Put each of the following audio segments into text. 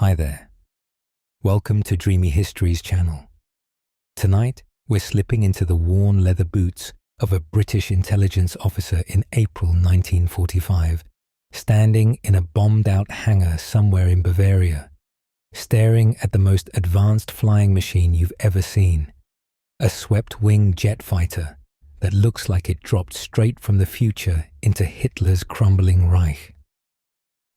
Hi there. Welcome to Dreamy Histories channel. Tonight, we're slipping into the worn leather boots of a British intelligence officer in April 1945, standing in a bombed-out hangar somewhere in Bavaria, staring at the most advanced flying machine you've ever seen, a swept-wing jet fighter that looks like it dropped straight from the future into Hitler's crumbling Reich.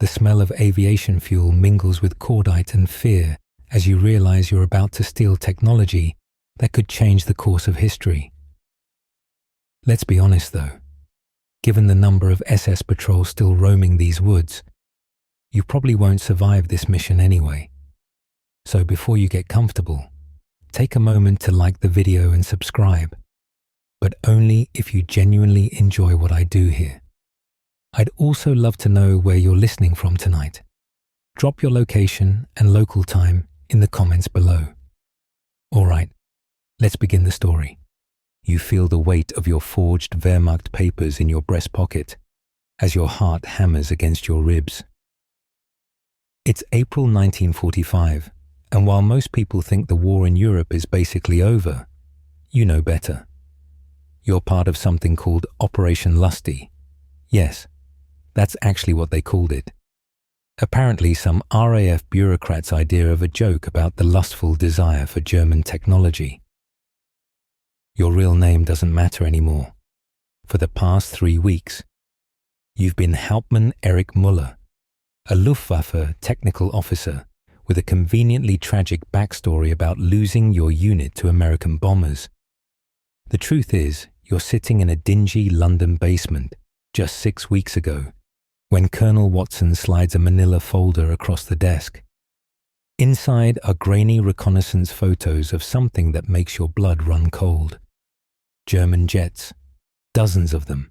The smell of aviation fuel mingles with cordite and fear as you realize you're about to steal technology that could change the course of history. Let's be honest though, given the number of SS patrols still roaming these woods, you probably won't survive this mission anyway. So before you get comfortable, take a moment to like the video and subscribe, but only if you genuinely enjoy what I do here. I'd also love to know where you're listening from tonight. Drop your location and local time in the comments below. All right, let's begin the story. You feel the weight of your forged Wehrmacht papers in your breast pocket as your heart hammers against your ribs. It's April 1945, and while most people think the war in Europe is basically over, you know better. You're part of something called Operation Lusty. Yes, that's actually what they called it. Apparently some RAF bureaucrat's idea of a joke about the lustful desire for German technology. Your real name doesn't matter anymore. For the past 3 weeks, you've been Hauptmann Erich Müller, a Luftwaffe technical officer with a conveniently tragic backstory about losing your unit to American bombers. The truth is, you're sitting in a dingy London basement just 6 weeks ago, when Colonel Watson slides a manila folder across the desk. Inside are grainy reconnaissance photos of something that makes your blood run cold. German jets, dozens of them,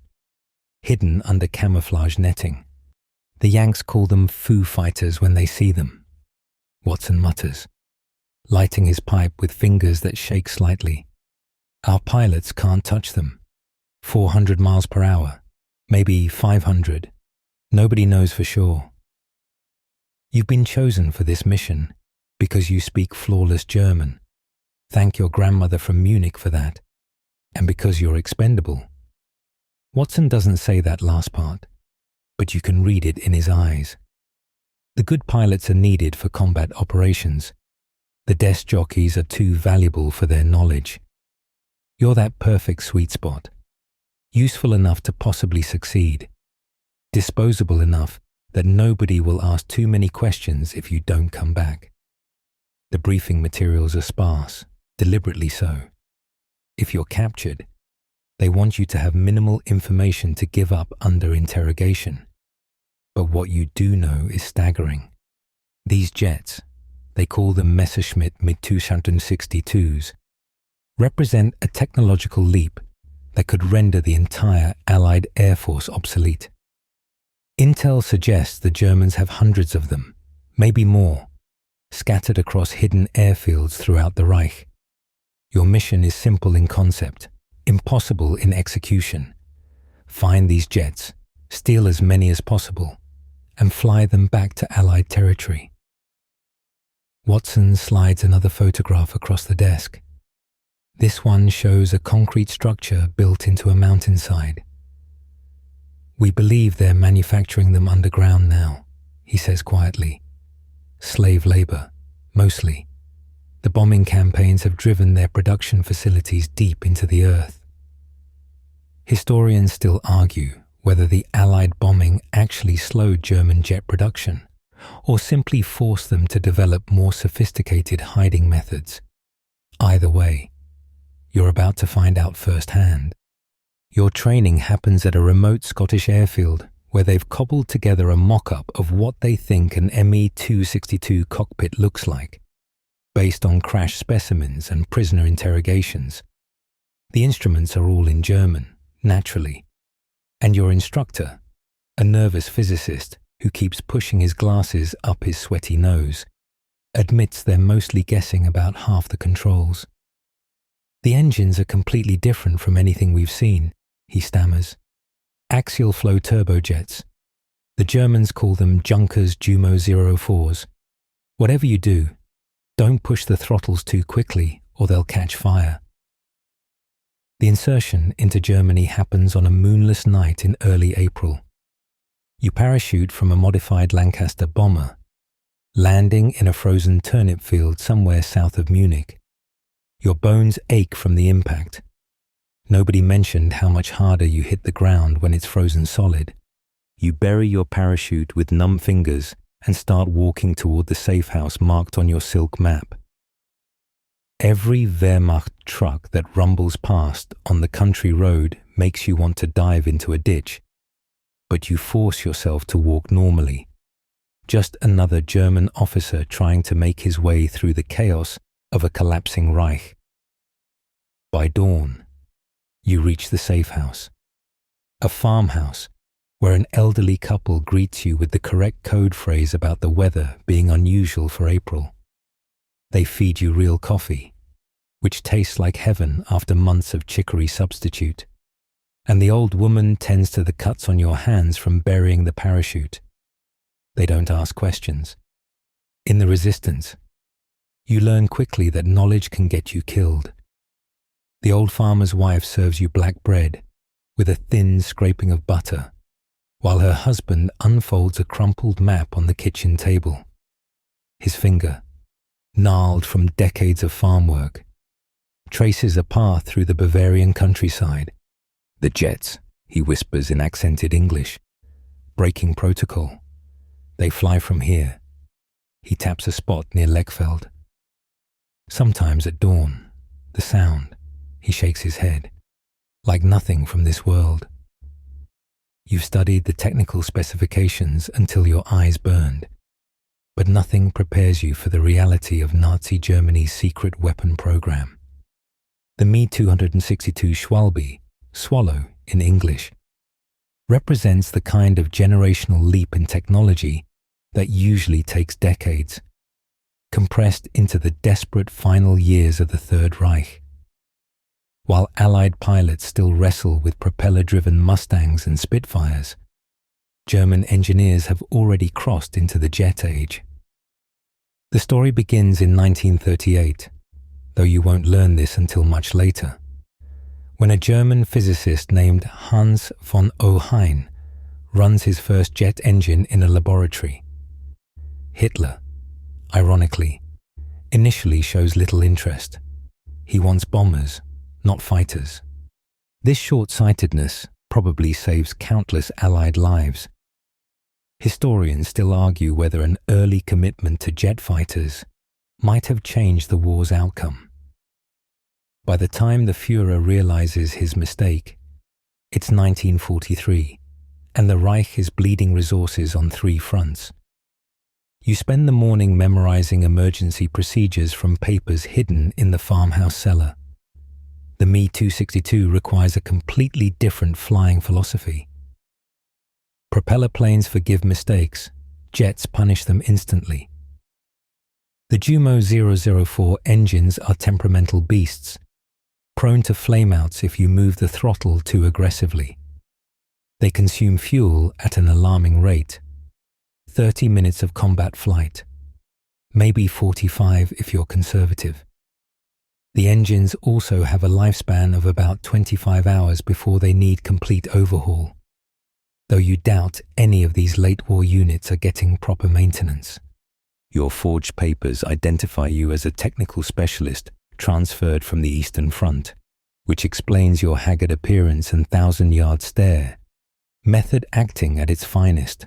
hidden under camouflage netting. The Yanks call them Foo Fighters when they see them. Watson mutters, lighting his pipe with fingers that shake slightly. Our pilots can't touch them. 400 miles per hour, maybe 500. Nobody knows for sure. You've been chosen for this mission because you speak flawless German. Thank your grandmother from Munich for that. And because you're expendable. Watson doesn't say that last part, but you can read it in his eyes. The good pilots are needed for combat operations. The desk jockeys are too valuable for their knowledge. You're that perfect sweet spot. Useful enough to possibly succeed. Disposable enough that nobody will ask too many questions if you don't come back. The briefing materials are sparse, deliberately so. If you're captured, they want you to have minimal information to give up under interrogation. But what you do know is staggering. These jets, they call them Messerschmitt Mit-262s, represent a technological leap that could render the entire Allied Air Force obsolete. Intel suggests the Germans have hundreds of them, maybe more, scattered across hidden airfields throughout the Reich. Your mission is simple in concept, impossible in execution. Find these jets, steal as many as possible, and fly them back to Allied territory. Watson slides another photograph across the desk. This one shows a concrete structure built into a mountainside. We believe they're manufacturing them underground now, he says quietly. Slave labor, mostly. The bombing campaigns have driven their production facilities deep into the earth. Historians still argue whether the Allied bombing actually slowed German jet production, or simply forced them to develop more sophisticated hiding methods. Either way, you're about to find out firsthand. Your training happens at a remote Scottish airfield where they've cobbled together a mock-up of what they think an Me-262 cockpit looks like, based on crash specimens and prisoner interrogations. The instruments are all in German, naturally, and your instructor, a nervous physicist who keeps pushing his glasses up his sweaty nose, admits they're mostly guessing about half the controls. The engines are completely different from anything we've seen, he stammers. Axial flow turbojets. The Germans call them Junkers Jumo 04s. Whatever you do, don't push the throttles too quickly or they'll catch fire. The insertion into Germany happens on a moonless night in early April. You parachute from a modified Lancaster bomber, landing in a frozen turnip field somewhere south of Munich. Your bones ache from the impact. Nobody mentioned how much harder you hit the ground when it's frozen solid. You bury your parachute with numb fingers and start walking toward the safe house marked on your silk map. Every Wehrmacht truck that rumbles past on the country road makes you want to dive into a ditch, but you force yourself to walk normally. Just another German officer trying to make his way through the chaos of a collapsing Reich. By dawn, you reach the safe house, a farmhouse where an elderly couple greets you with the correct code phrase about the weather being unusual for April. They feed you real coffee, which tastes like heaven after months of chicory substitute, and the old woman tends to the cuts on your hands from burying the parachute. They don't ask questions. In the resistance, you learn quickly that knowledge can get you killed. The old farmer's wife serves you black bread with a thin scraping of butter, while her husband unfolds a crumpled map on the kitchen table. His finger, gnarled from decades of farm work, traces a path through the Bavarian countryside. "The jets," he whispers in accented English. "Breaking protocol. They fly from here." He taps a spot near Lechfeld. Sometimes at dawn, the sound, he shakes his head, like nothing from this world. You've studied the technical specifications until your eyes burned, but nothing prepares you for the reality of Nazi Germany's secret weapon program. The Me-262 Schwalbe, Swallow in English, represents the kind of generational leap in technology that usually takes decades, compressed into the desperate final years of the Third Reich. While Allied pilots still wrestle with propeller-driven Mustangs and Spitfires, German engineers have already crossed into the jet age. The story begins in 1938, though you won't learn this until much later, when a German physicist named Hans von Ohain runs his first jet engine in a laboratory. Hitler, ironically, initially shows little interest. He wants bombers, not fighters. This short-sightedness probably saves countless Allied lives. Historians still argue whether an early commitment to jet fighters might have changed the war's outcome. By the time the Führer realizes his mistake, it's 1943, and the Reich is bleeding resources on 3 fronts. You spend the morning memorizing emergency procedures from papers hidden in the farmhouse cellar. The Me-262 requires a completely different flying philosophy. Propeller planes forgive mistakes, jets punish them instantly. The Jumo 004 engines are temperamental beasts, prone to flameouts if you move the throttle too aggressively. They consume fuel at an alarming rate. 30 minutes of combat flight, maybe 45 if you're conservative. The engines also have a lifespan of about 25 hours before they need complete overhaul, though you doubt any of these late-war units are getting proper maintenance. Your forged papers identify you as a technical specialist transferred from the Eastern Front, which explains your haggard appearance and 1,000-yard stare. Method acting at its finest.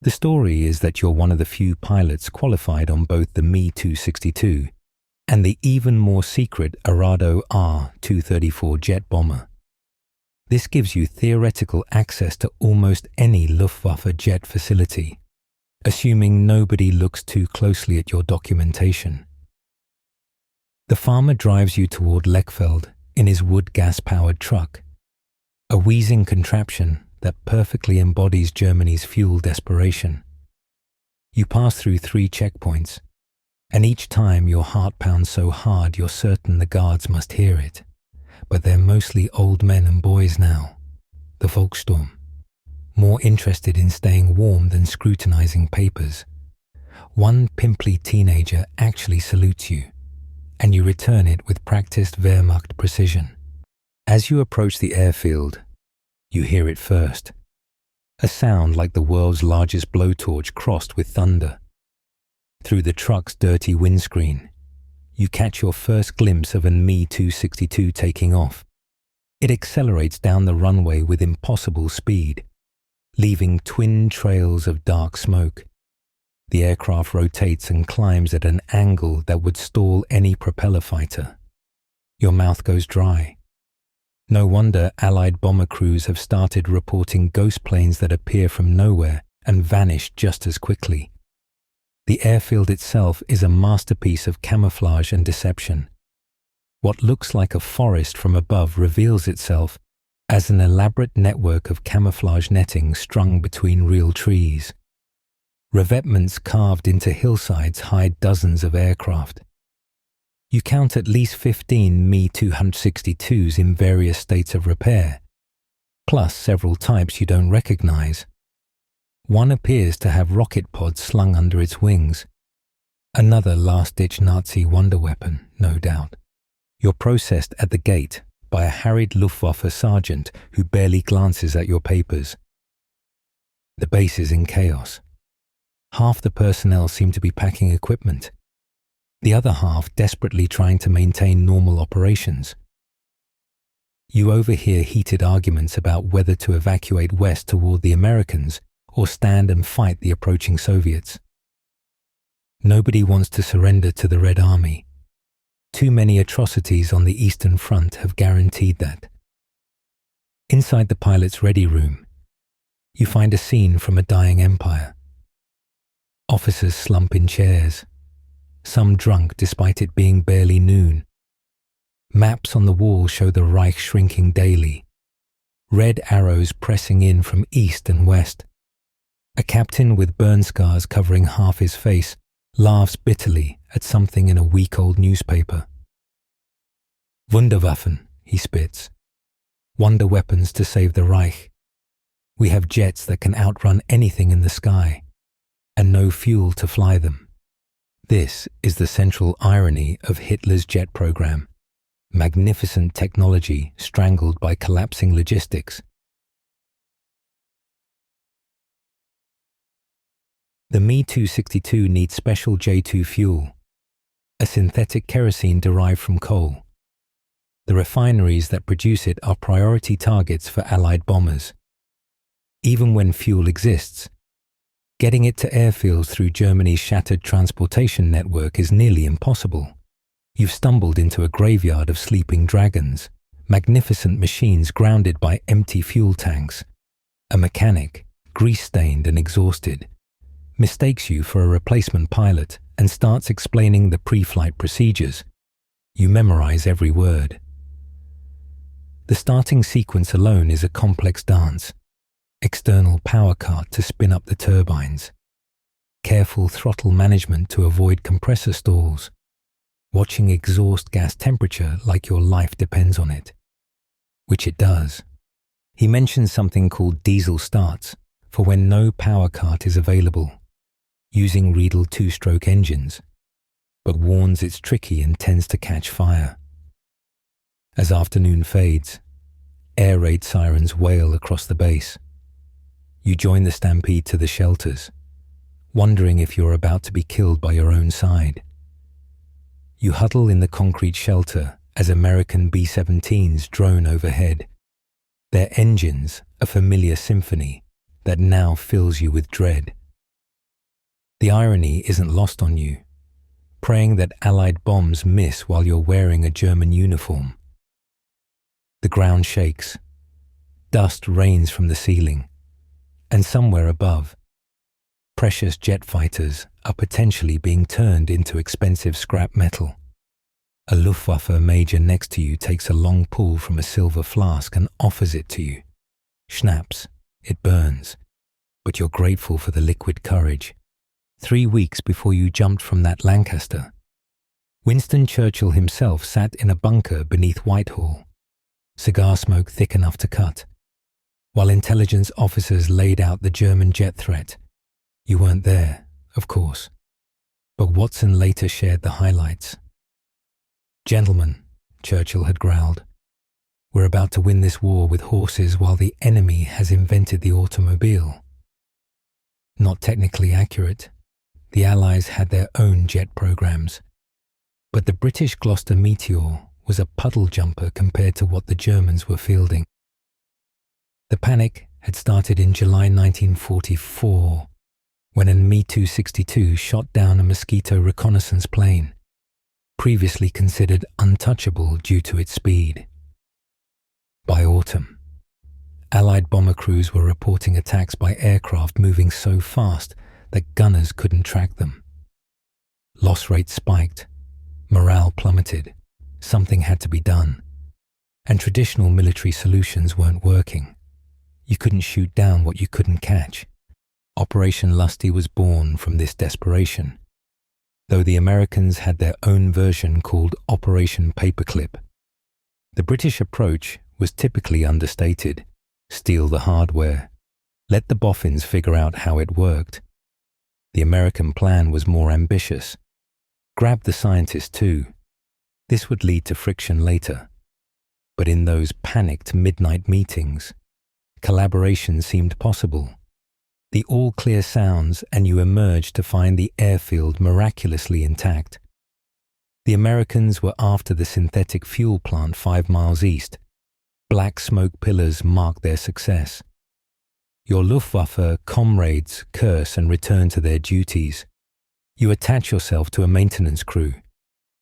The story is that you're one of the few pilots qualified on both the Me-262 and the even more secret Arado R-234 jet bomber. This gives you theoretical access to almost any Luftwaffe jet facility, assuming nobody looks too closely at your documentation. The farmer drives you toward Lechfeld in his wood gas-powered truck, a wheezing contraption that perfectly embodies Germany's fuel desperation. You pass through 3 checkpoints, and each time your heart pounds so hard you're certain the guards must hear it. But they're mostly old men and boys now, the Volkssturm, more interested in staying warm than scrutinizing papers. one pimply teenager actually salutes you, and you return it with practiced Wehrmacht precision. As you approach the airfield, you hear it first, a sound like the world's largest blowtorch crossed with thunder. Through the truck's dirty windscreen, you catch your first glimpse of an Me-262 taking off. It accelerates down the runway with impossible speed, leaving twin trails of dark smoke. The aircraft rotates and climbs at an angle that would stall any propeller fighter. Your mouth goes dry. No wonder Allied bomber crews have started reporting ghost planes that appear from nowhere and vanish just as quickly. The airfield itself is a masterpiece of camouflage and deception. What looks like a forest from above reveals itself as an elaborate network of camouflage netting strung between real trees. Revetments carved into hillsides hide dozens of aircraft. You count at least 15 Me-262s in various states of repair, plus several types you don't recognize. One appears to have rocket pods slung under its wings. Another last-ditch Nazi wonder weapon, no doubt. You're processed at the gate by a harried Luftwaffe sergeant who barely glances at your papers. The base is in chaos. Half the personnel seem to be packing equipment, the other half desperately trying to maintain normal operations. You overhear heated arguments about whether to evacuate west toward the Americans or stand and fight the approaching Soviets. Nobody wants to surrender to the Red Army. Too many atrocities on the Eastern Front have guaranteed that. Inside the pilot's ready room, you find a scene from a dying empire. Officers slump in chairs, some drunk despite it being barely noon. Maps on the wall show the Reich shrinking daily, red arrows pressing in from east and west. A captain with burn scars covering half his face laughs bitterly at something in a week-old newspaper. Wunderwaffen, he spits. Wonder weapons to save the Reich. We have jets that can outrun anything in the sky, and no fuel to fly them. This is the central irony of Hitler's jet program. Magnificent technology strangled by collapsing logistics. The Me-262 needs special J2 fuel, a synthetic kerosene derived from coal. The refineries that produce it are priority targets for Allied bombers. Even when fuel exists, getting it to airfields through Germany's shattered transportation network is nearly impossible. You've stumbled into a graveyard of sleeping dragons, magnificent machines grounded by empty fuel tanks. A mechanic, grease-stained and exhausted, mistakes you for a replacement pilot and starts explaining the pre-flight procedures. You memorize every word. The starting sequence alone is a complex dance. External power cart to spin up the turbines. Careful throttle management to avoid compressor stalls. Watching exhaust gas temperature like your life depends on it. Which it does. He mentions something called diesel starts for when no power cart is available, using Riedel two-stroke engines, but warns it's tricky and tends to catch fire. As afternoon fades, air raid sirens wail across the base. You join the stampede to the shelters, wondering if you're about to be killed by your own side. You huddle in the concrete shelter as American B-17s drone overhead, their engines a familiar symphony that now fills you with dread. The irony isn't lost on you, praying that Allied bombs miss while you're wearing a German uniform. The ground shakes, dust rains from the ceiling, and somewhere above, precious jet fighters are potentially being turned into expensive scrap metal. A Luftwaffe major next to you takes a long pull from a silver flask and offers it to you. Schnapps, it burns, but you're grateful for the liquid courage. 3 weeks before you jumped from that Lancaster, Winston Churchill himself sat in a bunker beneath Whitehall, cigar smoke thick enough to cut, while intelligence officers laid out the German jet threat. You weren't there, of course, But Watson later shared the highlights. "Gentlemen," Churchill had growled, "we're about to win this war with horses while the enemy has invented the automobile." Not technically accurate. The Allies had their own jet programs. But the British Gloucester Meteor was a puddle jumper compared to what the Germans were fielding. The panic had started in July 1944, when an Me-262 shot down a Mosquito reconnaissance plane, previously considered untouchable due to its speed. By autumn, Allied bomber crews were reporting attacks by aircraft moving so fast that gunners couldn't track them. Loss rates spiked, morale plummeted, something had to be done, and traditional military solutions weren't working. You couldn't shoot down what you couldn't catch. Operation Lusty was born from this desperation, though the Americans had their own version called Operation Paperclip. The British approach was typically understated. Steal the hardware. Let the boffins figure out how it worked. The American plan was more ambitious. Grab the scientists too. This would lead to friction later. But in those panicked midnight meetings, collaboration seemed possible. The all-clear sounds and you emerged to find the airfield miraculously intact. The Americans were after the synthetic fuel plant 5 miles east. Black smoke pillars marked their success. Your Luftwaffe comrades curse and return to their duties. You attach yourself to a maintenance crew,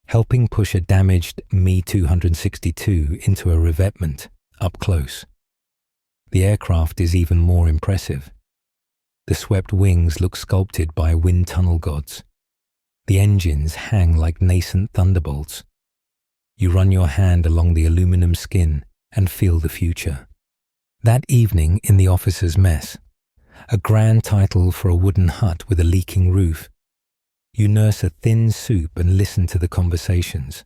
helping push a damaged Me-262 into a revetment up close. The aircraft is even more impressive. The swept wings look sculpted by wind tunnel gods. The engines hang like nascent thunderbolts. You run your hand along the aluminum skin and feel the future. That evening in the officers' mess, a grand title for a wooden hut with a leaking roof, you nurse a thin soup and listen to the conversations.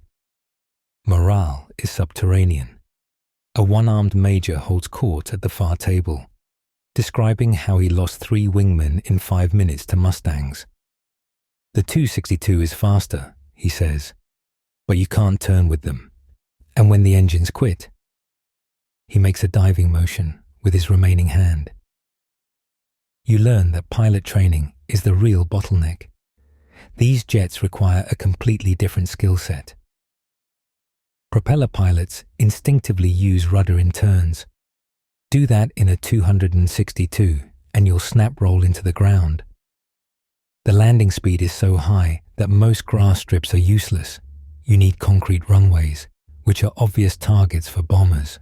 Morale is subterranean. A one-armed major holds court at the far table, describing how he lost 3 wingmen in 5 minutes to Mustangs. "The 262 is faster," he says, "but you can't turn with them. And when the engines quit..." He makes a diving motion with his remaining hand. You learn that pilot training is the real bottleneck. These jets require a completely different skill set. Propeller pilots instinctively use rudder in turns. Do that in a 262 and you'll snap roll into the ground. The landing speed is so high that most grass strips are useless. You need concrete runways, which are obvious targets for bombers.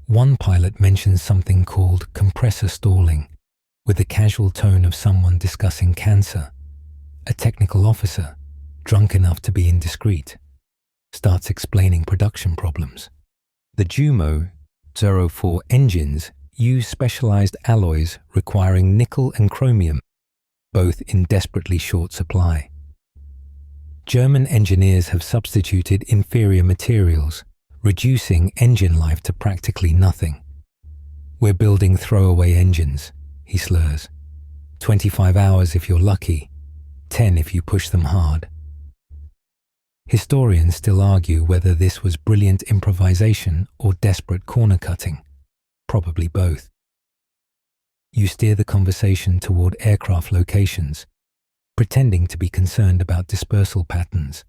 One pilot mentions something called compressor stalling, with the casual tone of someone discussing cancer. A technical officer, drunk enough to be indiscreet, starts explaining production problems. The Jumo 04 engines use specialized alloys requiring nickel and chromium, both in desperately short supply. German engineers have substituted inferior materials, reducing engine life to practically nothing. "We're building throwaway engines," he slurs. 25 hours if you're lucky, 10 if you push them hard. Historians still argue whether this was brilliant improvisation or desperate corner cutting. Probably both. You steer the conversation toward aircraft locations, pretending to be concerned about dispersal patterns.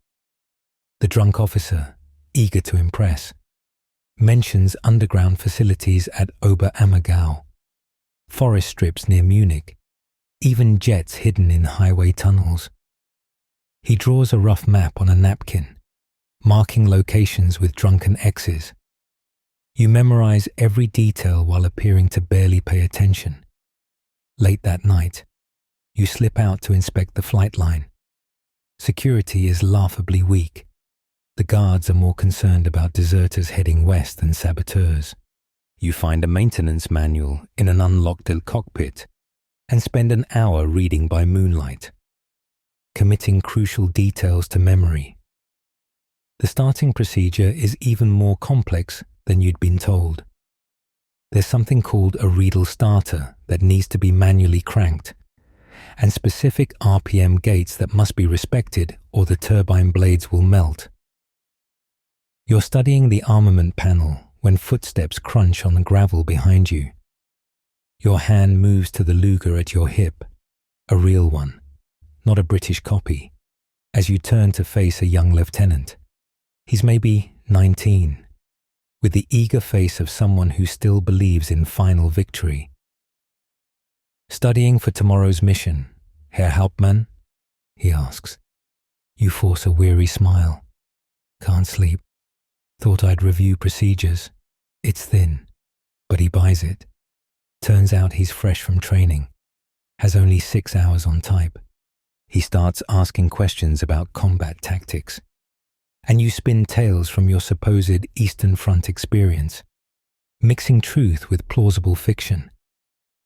The drunk officer, eager to impress, mentions underground facilities at Oberammergau, forest strips near Munich, even jets hidden in highway tunnels. He draws a rough map on a napkin, marking locations with drunken X's. You memorize every detail while appearing to barely pay attention. Late that night, you slip out to inspect the flight line. Security is laughably weak. The guards are more concerned about deserters heading west than saboteurs. You find a maintenance manual in an unlocked cockpit and spend an hour reading by moonlight, committing crucial details to memory. The starting procedure is even more complex than you'd been told. There's something called a Riedel starter that needs to be manually cranked, and specific RPM gates that must be respected or the turbine blades will melt. You're studying the armament panel when footsteps crunch on the gravel behind you. Your hand moves to the Luger at your hip, a real one, not a British copy, as you turn to face a young lieutenant. He's maybe 19, with the eager face of someone who still believes in final victory. "Studying for tomorrow's mission, Herr Hauptmann?" he asks. You force a weary smile. "Can't sleep. Thought I'd review procedures. It's thin." But he buys it. Turns out he's fresh from training. Has only 6 hours on type. He starts asking questions about combat tactics. And you spin tales from your supposed Eastern Front experience, mixing truth with plausible fiction.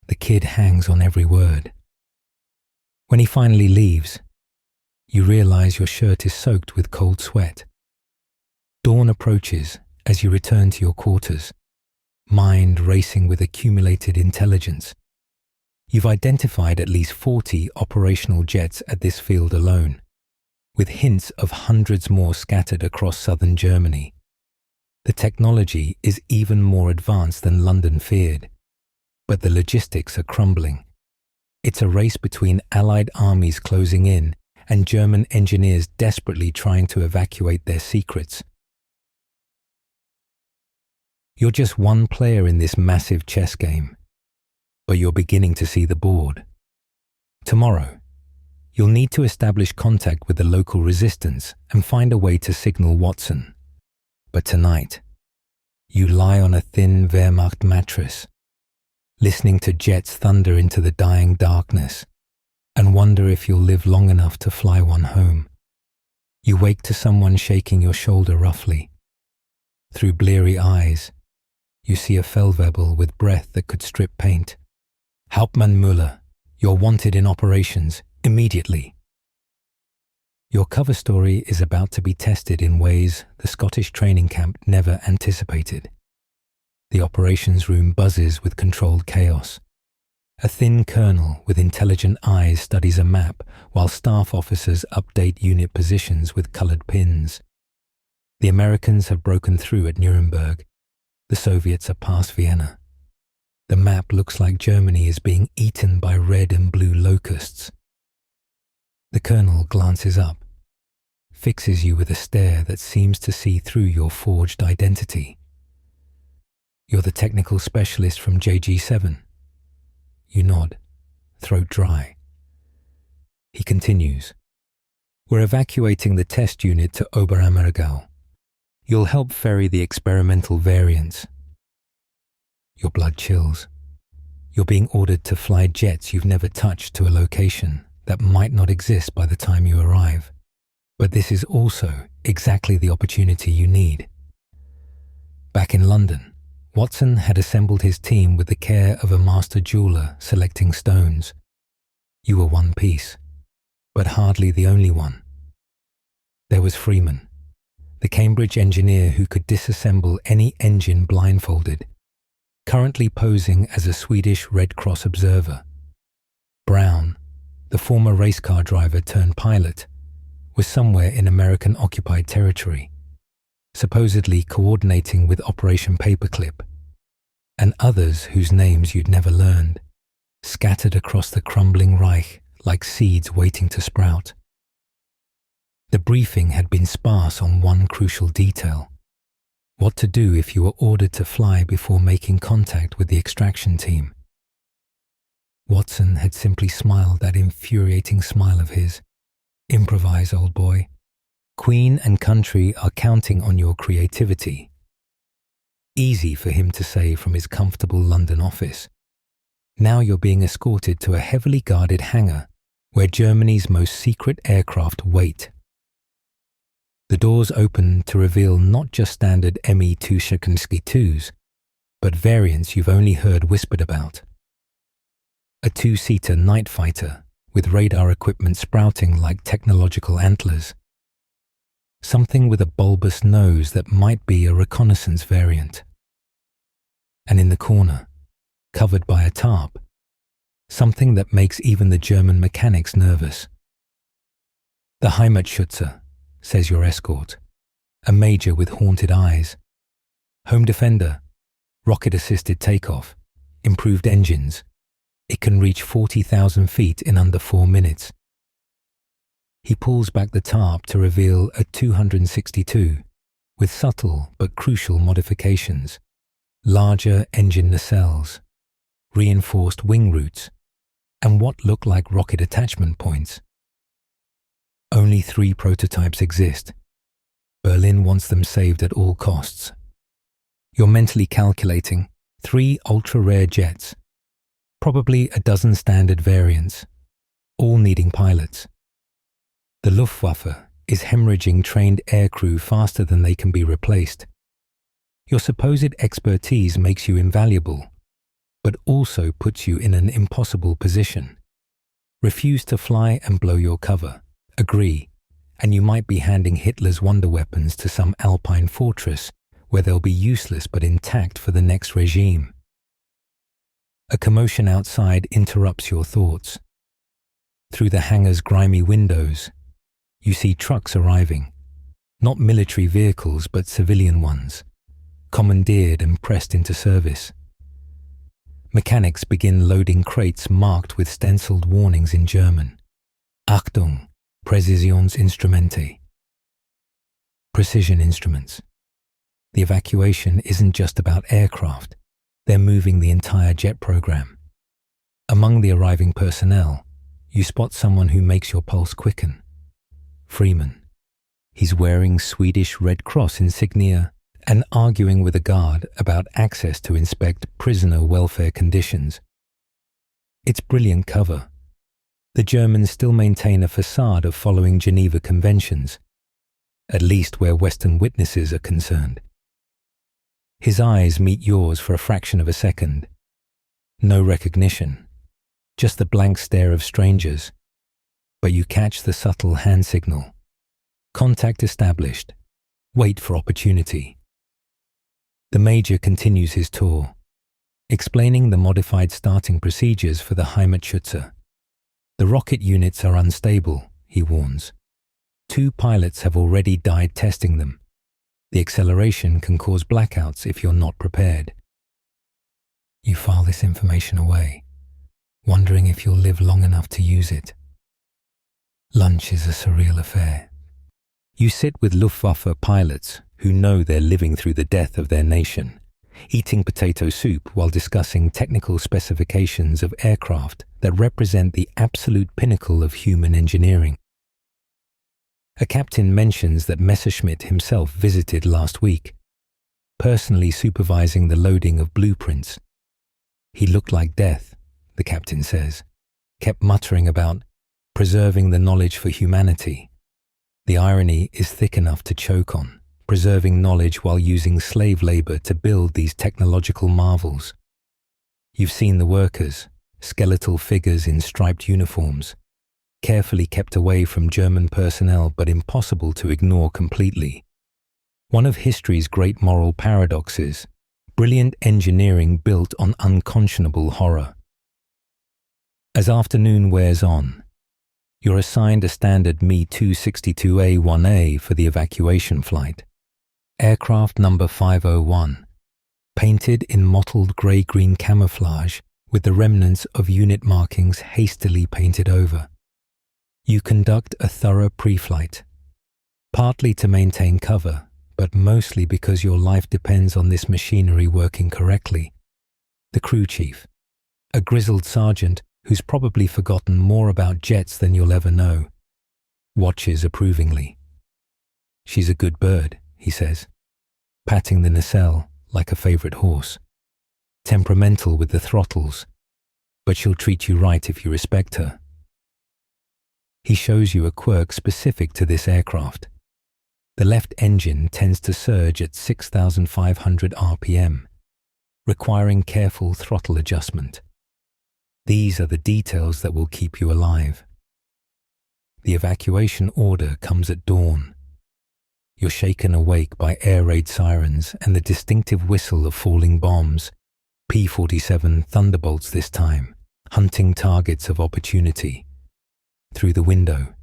The kid hangs on every word. When he finally leaves, you realize your shirt is soaked with cold sweat. Dawn approaches as you return to your quarters, mind racing with accumulated intelligence. You've identified at least 40 operational jets at this field alone, with hints of hundreds more scattered across southern Germany. The technology is even more advanced than London feared, but the logistics are crumbling. It's a race between Allied armies closing in and German engineers desperately trying to evacuate their secrets. You're just one player in this massive chess game, but you're beginning to see the board. Tomorrow, you'll need to establish contact with the local resistance and find a way to signal Watson. But tonight, you lie on a thin Wehrmacht mattress, listening to jets thunder into the dying darkness, and wonder if you'll live long enough to fly one home. You wake to someone shaking your shoulder roughly. Through bleary eyes, you see a Feldwebel with breath that could strip paint. "Hauptmann Müller, you're wanted in operations, immediately." Your cover story is about to be tested in ways the Scottish training camp never anticipated. The operations room buzzes with controlled chaos. A thin colonel with intelligent eyes studies a map while staff officers update unit positions with colored pins. The Americans have broken through at Nuremberg. The Soviets are past Vienna. The map looks like Germany is being eaten by red and blue locusts. The colonel glances up, fixes you with a stare that seems to see through your forged identity. "You're the technical specialist from JG7. You nod, throat dry. He continues. "We're evacuating the test unit to Oberammergau. You'll help ferry the experimental variants." Your blood chills. You're being ordered to fly jets you've never touched to a location that might not exist by the time you arrive. But this is also exactly the opportunity you need. Back in London, Watson had assembled his team with the care of a master jeweler selecting stones. You were one piece, but hardly the only one. There was Freeman, the Cambridge engineer who could disassemble any engine blindfolded, currently posing as a Swedish Red Cross observer. Brown, the former race car driver turned pilot, was somewhere in American-occupied territory, supposedly coordinating with Operation Paperclip, and others whose names you'd never learned, scattered across the crumbling Reich like seeds waiting to sprout. The briefing had been sparse on one crucial detail: what to do if you were ordered to fly before making contact with the extraction team. Watson had simply smiled that infuriating smile of his. "Improvise, old boy. Queen and country are counting on your creativity." Easy for him to say from his comfortable London office. Now you're being escorted to a heavily guarded hangar where Germany's most secret aircraft wait. The doors open to reveal not just standard Me-2 Sikorsky-2s, but variants you've only heard whispered about. A two-seater night fighter with radar equipment sprouting like technological antlers. Something with a bulbous nose that might be a reconnaissance variant. And in the corner, covered by a tarp, something that makes even the German mechanics nervous. The Heimatschütze, says your escort, a major with haunted eyes. Home defender, rocket-assisted takeoff, improved engines. It can reach 40,000 feet in under 4 minutes. He pulls back the tarp to reveal a 262 with subtle but crucial modifications, larger engine nacelles, reinforced wing roots, and what look like rocket attachment points. Only 3 prototypes exist. Berlin wants them saved at all costs. You're mentally calculating 3 ultra-rare jets, probably a dozen standard variants, all needing pilots. The Luftwaffe is hemorrhaging trained aircrew faster than they can be replaced. Your supposed expertise makes you invaluable, but also puts you in an impossible position. Refuse to fly and blow your cover. Agree, and you might be handing Hitler's wonder weapons to some Alpine fortress where they'll be useless but intact for the next regime. A commotion outside interrupts your thoughts. Through the hangar's grimy windows, you see trucks arriving, not military vehicles but civilian ones, commandeered and pressed into service. Mechanics begin loading crates marked with stenciled warnings in German. Achtung, Präzisionsinstrumente. Precision instruments. The evacuation isn't just about aircraft, they're moving the entire jet program. Among the arriving personnel, you spot someone who makes your pulse quicken. Freeman. He's wearing Swedish Red Cross insignia and arguing with a guard about access to inspect prisoner welfare conditions. It's brilliant cover. The Germans still maintain a facade of following Geneva Conventions, at least where Western witnesses are concerned. His eyes meet yours for a fraction of a second. No recognition, just the blank stare of strangers. But you catch the subtle hand signal. Contact established. Wait for opportunity. The Major continues his tour, explaining the modified starting procedures for the Heimatschütze. The rocket units are unstable, he warns. 2 pilots have already died testing them. The acceleration can cause blackouts if you're not prepared. You file this information away, wondering if you'll live long enough to use it. Lunch is a surreal affair. You sit with Luftwaffe pilots who know they're living through the death of their nation, eating potato soup while discussing technical specifications of aircraft that represent the absolute pinnacle of human engineering. A captain mentions that Messerschmitt himself visited last week, personally supervising the loading of blueprints. He looked like death, the captain says, kept muttering about preserving the knowledge for humanity. The irony is thick enough to choke on, preserving knowledge while using slave labor to build these technological marvels. You've seen the workers, skeletal figures in striped uniforms, carefully kept away from German personnel but impossible to ignore completely. One of history's great moral paradoxes, brilliant engineering built on unconscionable horror. As afternoon wears on, you're assigned a standard Me-262A-1A for the evacuation flight. Aircraft number 501, painted in mottled grey-green camouflage with the remnants of unit markings hastily painted over. You conduct a thorough pre-flight, partly to maintain cover, but mostly because your life depends on this machinery working correctly. The crew chief, a grizzled sergeant who's probably forgotten more about jets than you'll ever know, watches approvingly. She's a good bird, he says, patting the nacelle like a favorite horse. Temperamental with the throttles, but she'll treat you right if you respect her. He shows you a quirk specific to this aircraft. The left engine tends to surge at 6,500 RPM, requiring careful throttle adjustment. These are the details that will keep you alive. The evacuation order comes at dawn. You're shaken awake by air raid sirens and the distinctive whistle of falling bombs, P-47 Thunderbolts this time, hunting targets of opportunity. Through the window,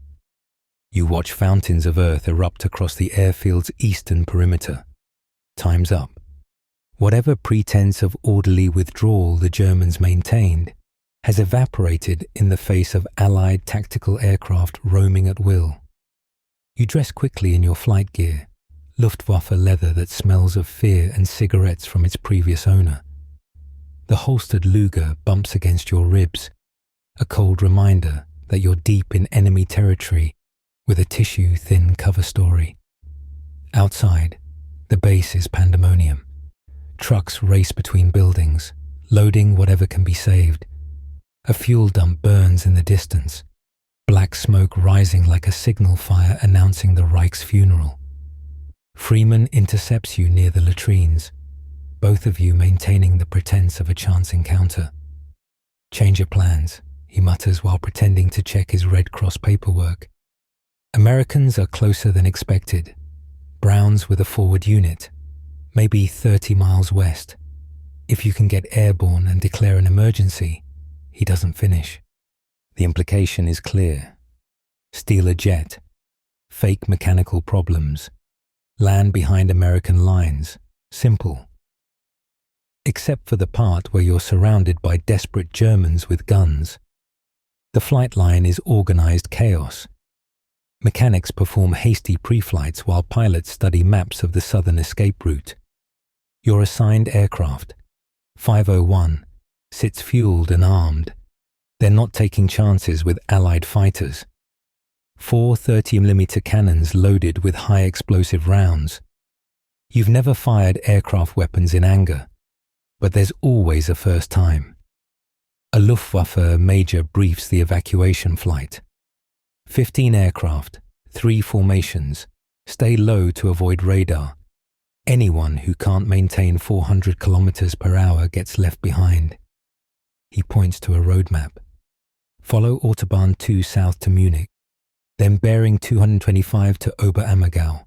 you watch fountains of earth erupt across the airfield's eastern perimeter. Time's up. Whatever pretense of orderly withdrawal the Germans maintained has evaporated in the face of Allied tactical aircraft roaming at will. You dress quickly in your flight gear, Luftwaffe leather that smells of fear and cigarettes from its previous owner. The holstered Luger bumps against your ribs, a cold reminder that you're deep in enemy territory with a tissue-thin cover story. Outside, the base is pandemonium. Trucks race between buildings, loading whatever can be saved. A fuel dump burns in the distance, black smoke rising like a signal fire announcing the Reich's funeral. Freeman intercepts you near the latrines, both of you maintaining the pretense of a chance encounter. "Change your plans," he mutters while pretending to check his Red Cross paperwork. Americans are closer than expected. Browns with a forward unit, maybe 30 miles west. If you can get airborne and declare an emergency, he doesn't finish. The implication is clear. Steal a jet, fake mechanical problems, land behind American lines. Simple. Except for the part where you're surrounded by desperate Germans with guns. The flight line is organized chaos. Mechanics perform hasty pre-flights while pilots study maps of the southern escape route. Your assigned aircraft, 501, sits fueled and armed. They're not taking chances with Allied fighters. 4 30mm cannons loaded with high explosive rounds. You've never fired aircraft weapons in anger, but there's always a first time. A Luftwaffe major briefs the evacuation flight. 15 aircraft, 3 formations, stay low to avoid radar. Anyone who can't maintain 400 kilometers per hour gets left behind. He points to a road map. Follow Autobahn 2 south to Munich, then bearing 225 to Oberammergau,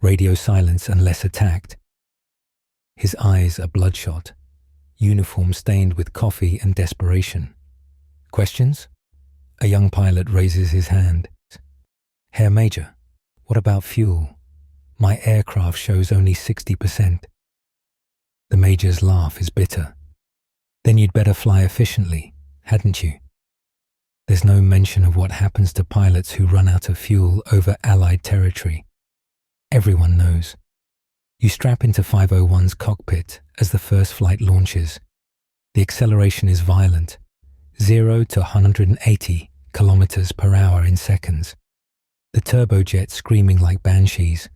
radio silence unless attacked. His eyes are bloodshot, uniform stained with coffee and desperation. Questions? A young pilot raises his hand. "Herr Major, what about fuel? My aircraft shows only 60%. The Major's laugh is bitter. "Then you'd better fly efficiently, hadn't you?" There's no mention of what happens to pilots who run out of fuel over Allied territory. Everyone knows. You strap into 501's cockpit as the first flight launches. The acceleration is violent, 0 to 180 kilometers per hour in seconds. The turbojet screaming like banshees.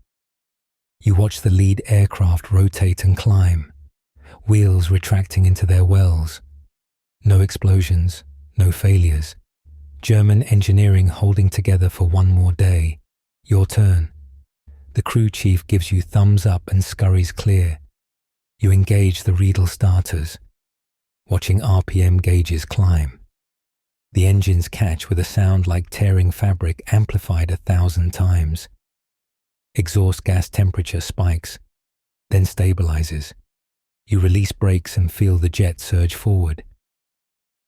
You watch the lead aircraft rotate and climb, wheels retracting into their wells. No explosions, no failures. German engineering holding together for one more day. Your turn. The crew chief gives you thumbs up and scurries clear. You engage the Riedel starters, watching RPM gauges climb. The engines catch with a sound like tearing fabric amplified 1,000 times. Exhaust gas temperature spikes, then stabilizes. You release brakes and feel the jet surge forward.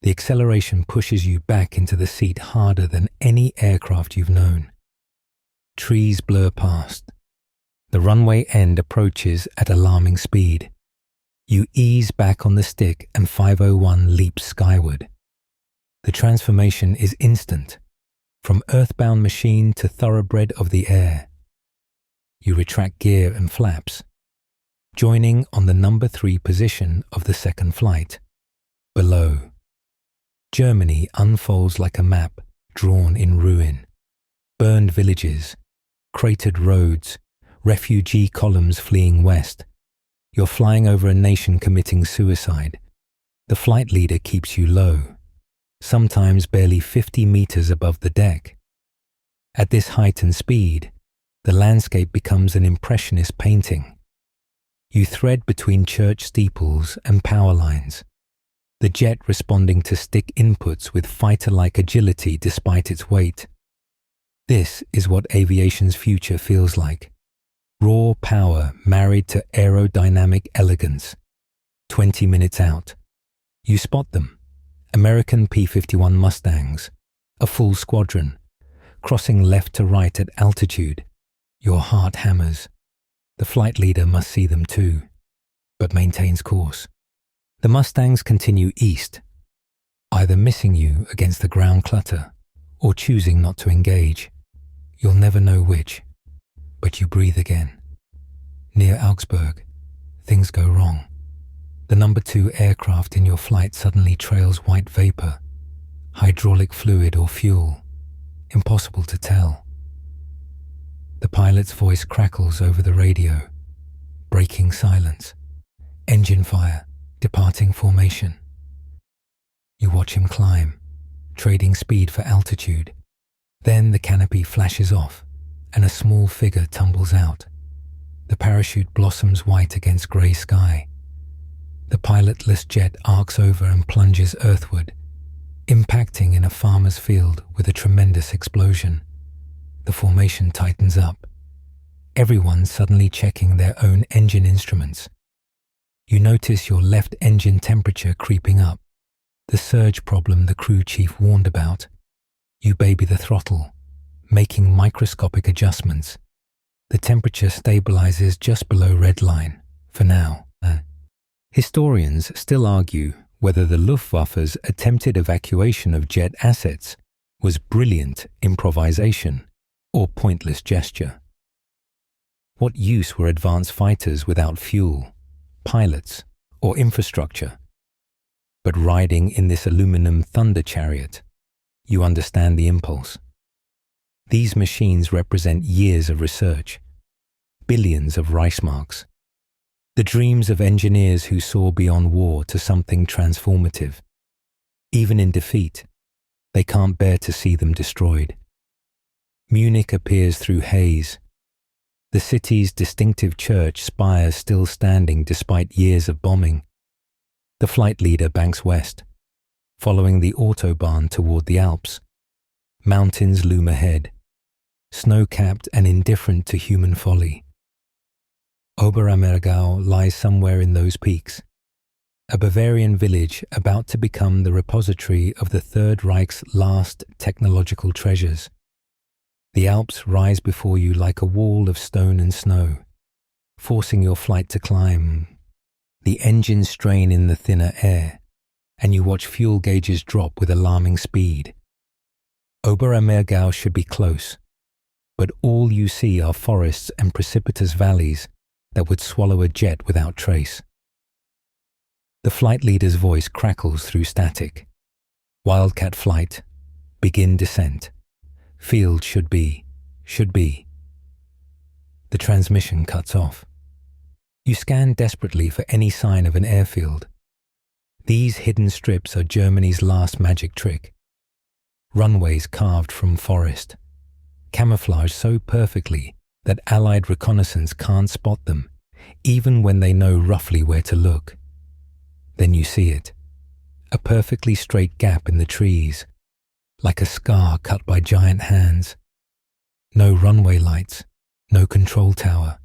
The acceleration pushes you back into the seat harder than any aircraft you've known. Trees blur past. The runway end approaches at alarming speed. You ease back on the stick and 501 leaps skyward. The transformation is instant, from earthbound machine to thoroughbred of the air. You retract gear and flaps, joining on the number 3 position of the second flight. Below, Germany unfolds like a map drawn in ruin. Burned villages, cratered roads, refugee columns fleeing west. You're flying over a nation committing suicide. The flight leader keeps you low, sometimes barely 50 meters above the deck. At this height and speed, the landscape becomes an impressionist painting. You thread between church steeples and power lines, the jet responding to stick inputs with fighter-like agility despite its weight. This is what aviation's future feels like. Raw power married to aerodynamic elegance. 20 minutes out, you spot them, American P-51 Mustangs, a full squadron, crossing left to right at altitude. Your heart hammers. The flight leader must see them too, but maintains course. The Mustangs continue east, either missing you against the ground clutter or choosing not to engage. You'll never know which, but you breathe again. Near Augsburg, things go wrong. The number 2 aircraft in your flight suddenly trails white vapor, hydraulic fluid or fuel, impossible to tell. The pilot's voice crackles over the radio, breaking silence. Engine fire, departing formation. You watch him climb, trading speed for altitude. Then the canopy flashes off, and a small figure tumbles out. The parachute blossoms white against grey sky. The pilotless jet arcs over and plunges earthward, impacting in a farmer's field with a tremendous explosion. The formation tightens up. Everyone suddenly checking their own engine instruments. You notice your left engine temperature creeping up, the surge problem the crew chief warned about. You baby the throttle, making microscopic adjustments. The temperature stabilizes just below red line, for now. Historians still argue whether the Luftwaffe's attempted evacuation of jet assets was brilliant improvisation or pointless gesture. What use were advanced fighters without fuel, pilots, or infrastructure? But riding in this aluminum thunder chariot, you understand the impulse. These machines represent years of research, billions of Reichsmarks, the dreams of engineers who saw beyond war to something transformative. Even in defeat, they can't bear to see them destroyed. Munich appears through haze. The city's distinctive church spires still standing despite years of bombing. The flight leader banks west, following the autobahn toward the Alps. Mountains loom ahead, snow-capped and indifferent to human folly. Oberammergau lies somewhere in those peaks, a Bavarian village about to become the repository of the Third Reich's last technological treasures. The Alps rise before you like a wall of stone and snow, forcing your flight to climb. The engines strain in the thinner air, and you watch fuel gauges drop with alarming speed. Oberammergau should be close, but all you see are forests and precipitous valleys that would swallow a jet without trace. The flight leader's voice crackles through static. Wildcat flight, begin descent. Field should be. The transmission cuts off. You scan desperately for any sign of an airfield. These hidden strips are Germany's last magic trick. Runways carved from forest, camouflaged so perfectly that Allied reconnaissance can't spot them, even when they know roughly where to look. Then you see it, a perfectly straight gap in the trees, like a scar cut by giant hands. No runway lights, no control tower,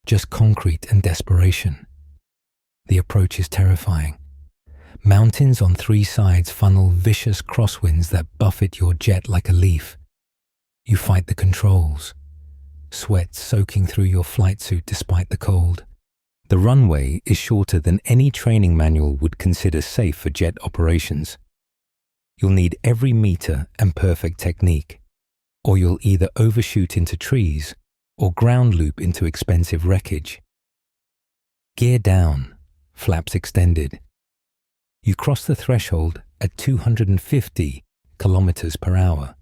just concrete and desperation. The approach is terrifying. Mountains on 3 sides funnel vicious crosswinds that buffet your jet like a leaf. You fight the controls, sweat soaking through your flight suit despite the cold. The runway is shorter than any training manual would consider safe for jet operations. You'll need every meter and perfect technique, or you'll either overshoot into trees or ground loop into expensive wreckage. Gear down, flaps extended. You cross the threshold at 250 kilometers per hour,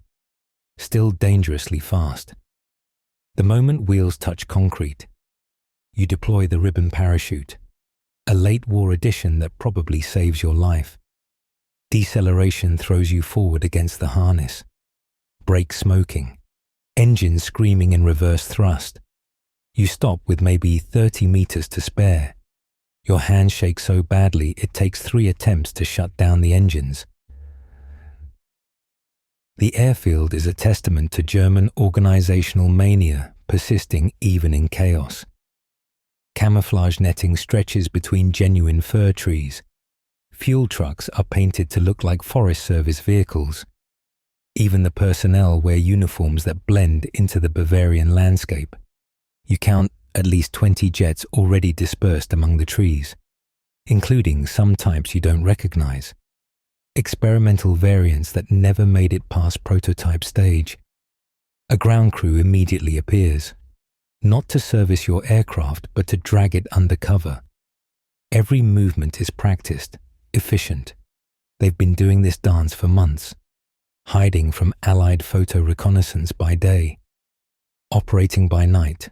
still dangerously fast. The moment wheels touch concrete, you deploy the ribbon parachute, a late-war addition that probably saves your life. Deceleration throws you forward against the harness. Brakes smoking, engine screaming in reverse thrust. You stop with maybe 30 meters to spare. Your hands shake so badly it takes 3 attempts to shut down the engines. The airfield is a testament to German organizational mania persisting even in chaos. Camouflage netting stretches between genuine fir trees. Fuel trucks are painted to look like Forest Service vehicles. Even the personnel wear uniforms that blend into the Bavarian landscape. You count at least 20 jets already dispersed among the trees, including some types you don't recognize. Experimental variants that never made it past prototype stage. A ground crew immediately appears, not to service your aircraft, but to drag it under cover. Every movement is practiced, efficient. They've been doing this dance for months, hiding from Allied photo reconnaissance by day, operating by night.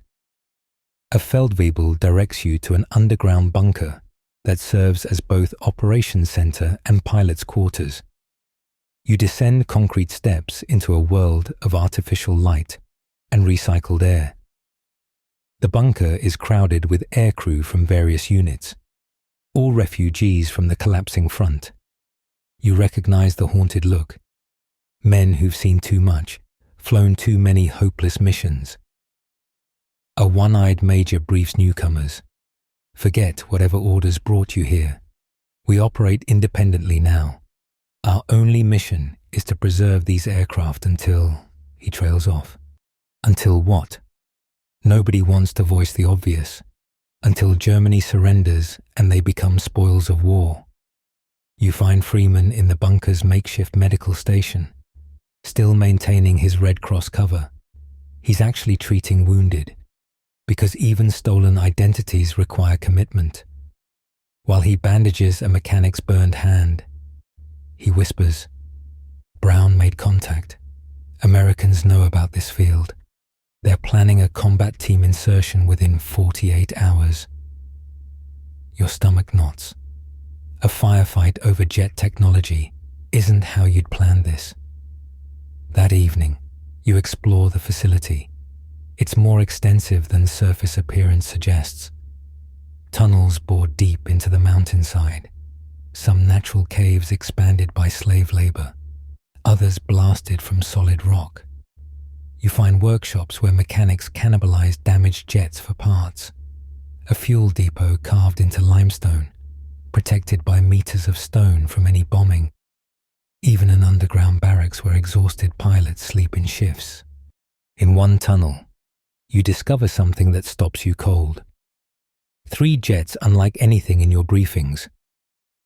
A Feldwebel directs you to an underground bunker that serves as both operations center and pilot's quarters. You descend concrete steps into a world of artificial light and recycled air. The bunker is crowded with aircrew from various units, all refugees from the collapsing front. You recognize the haunted look. Men who've seen too much, flown too many hopeless missions. A one-eyed major briefs newcomers. Forget whatever orders brought you here. We operate independently now. Our only mission is to preserve these aircraft until... He trails off. Until what? Nobody wants to voice the obvious. Until Germany surrenders and they become spoils of war. You find Freeman in the bunker's makeshift medical station, still maintaining his Red Cross cover. He's actually treating wounded, because even stolen identities require commitment. While he bandages a mechanic's burned hand, he whispers, "Brown made contact. Americans know about this field. They're planning a combat team insertion within 48 hours. Your stomach knots. A firefight over jet technology isn't how you'd planned this. That evening, you explore the facility. It's more extensive than surface appearance suggests. Tunnels bore deep into the mountainside, some natural caves expanded by slave labor, others blasted from solid rock. You find workshops where mechanics cannibalize damaged jets for parts, a fuel depot carved into limestone, protected by meters of stone from any bombing, even an underground barracks where exhausted pilots sleep in shifts. In one tunnel, you discover something that stops you cold. 3 jets unlike anything in your briefings.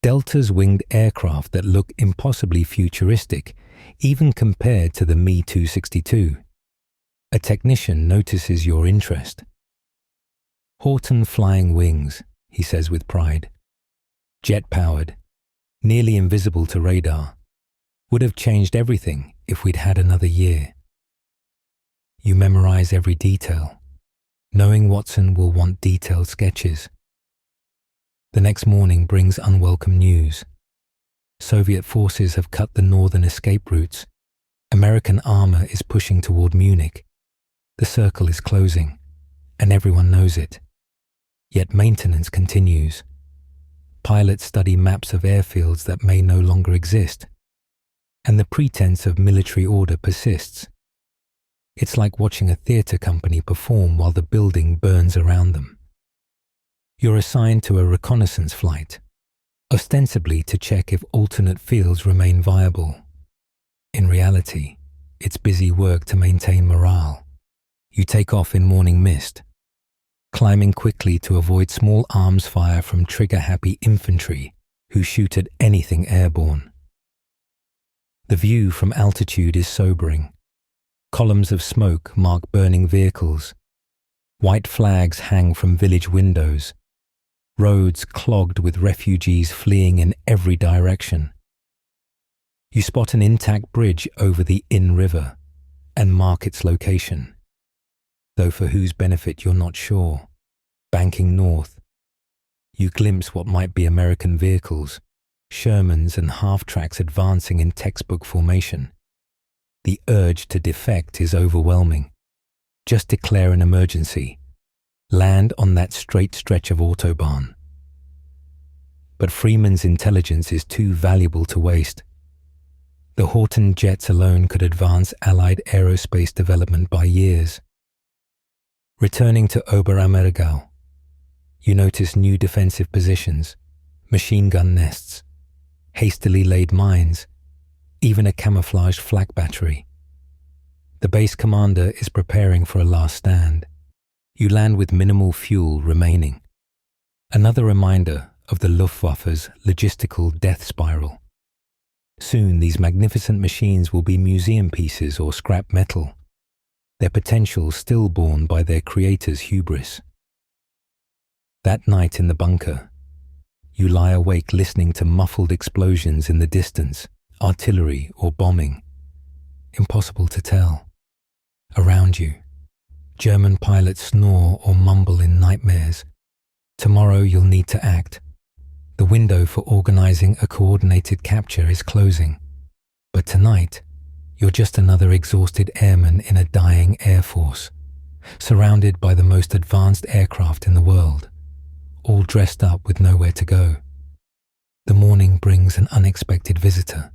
Delta's winged aircraft that look impossibly futuristic, even compared to the Me-262. A technician notices your interest. Horton Flying Wings, he says with pride. Jet-powered, nearly invisible to radar. Would have changed everything if we'd had another year. You memorize every detail, knowing Watson will want detailed sketches. The next morning brings unwelcome news. Soviet forces have cut the northern escape routes. American armor is pushing toward Munich. The circle is closing, and everyone knows it. Yet maintenance continues. Pilots study maps of airfields that may no longer exist, and the pretense of military order persists. It's like watching a theater company perform while the building burns around them. You're assigned to a reconnaissance flight, ostensibly to check if alternate fields remain viable. In reality, it's busy work to maintain morale. You take off in morning mist, climbing quickly to avoid small arms fire from trigger-happy infantry who shoot at anything airborne. The view from altitude is sobering. Columns of smoke mark burning vehicles. White flags hang from village windows. Roads clogged with refugees fleeing in every direction. You spot an intact bridge over the Inn River and mark its location, though for whose benefit you're not sure. Banking north, you glimpse what might be American vehicles, Shermans and half-tracks advancing in textbook formation. The urge to defect is overwhelming. Just declare an emergency. Land on that straight stretch of Autobahn. But Freeman's intelligence is too valuable to waste. The Horton jets alone could advance Allied aerospace development by years. Returning to Oberammergau, you notice new defensive positions, machine gun nests, hastily laid mines, even a camouflaged flak battery. The base commander is preparing for a last stand. You land with minimal fuel remaining. Another reminder of the Luftwaffe's logistical death spiral. Soon these magnificent machines will be museum pieces or scrap metal, their potential stillborn by their creators' hubris. That night in the bunker, you lie awake listening to muffled explosions in the distance, artillery or bombing. Impossible to tell. Around you, German pilots snore or mumble in nightmares. Tomorrow you'll need to act. The window for organizing a coordinated capture is closing. But tonight, you're just another exhausted airman in a dying air force, surrounded by the most advanced aircraft in the world, all dressed up with nowhere to go. The morning brings an unexpected visitor.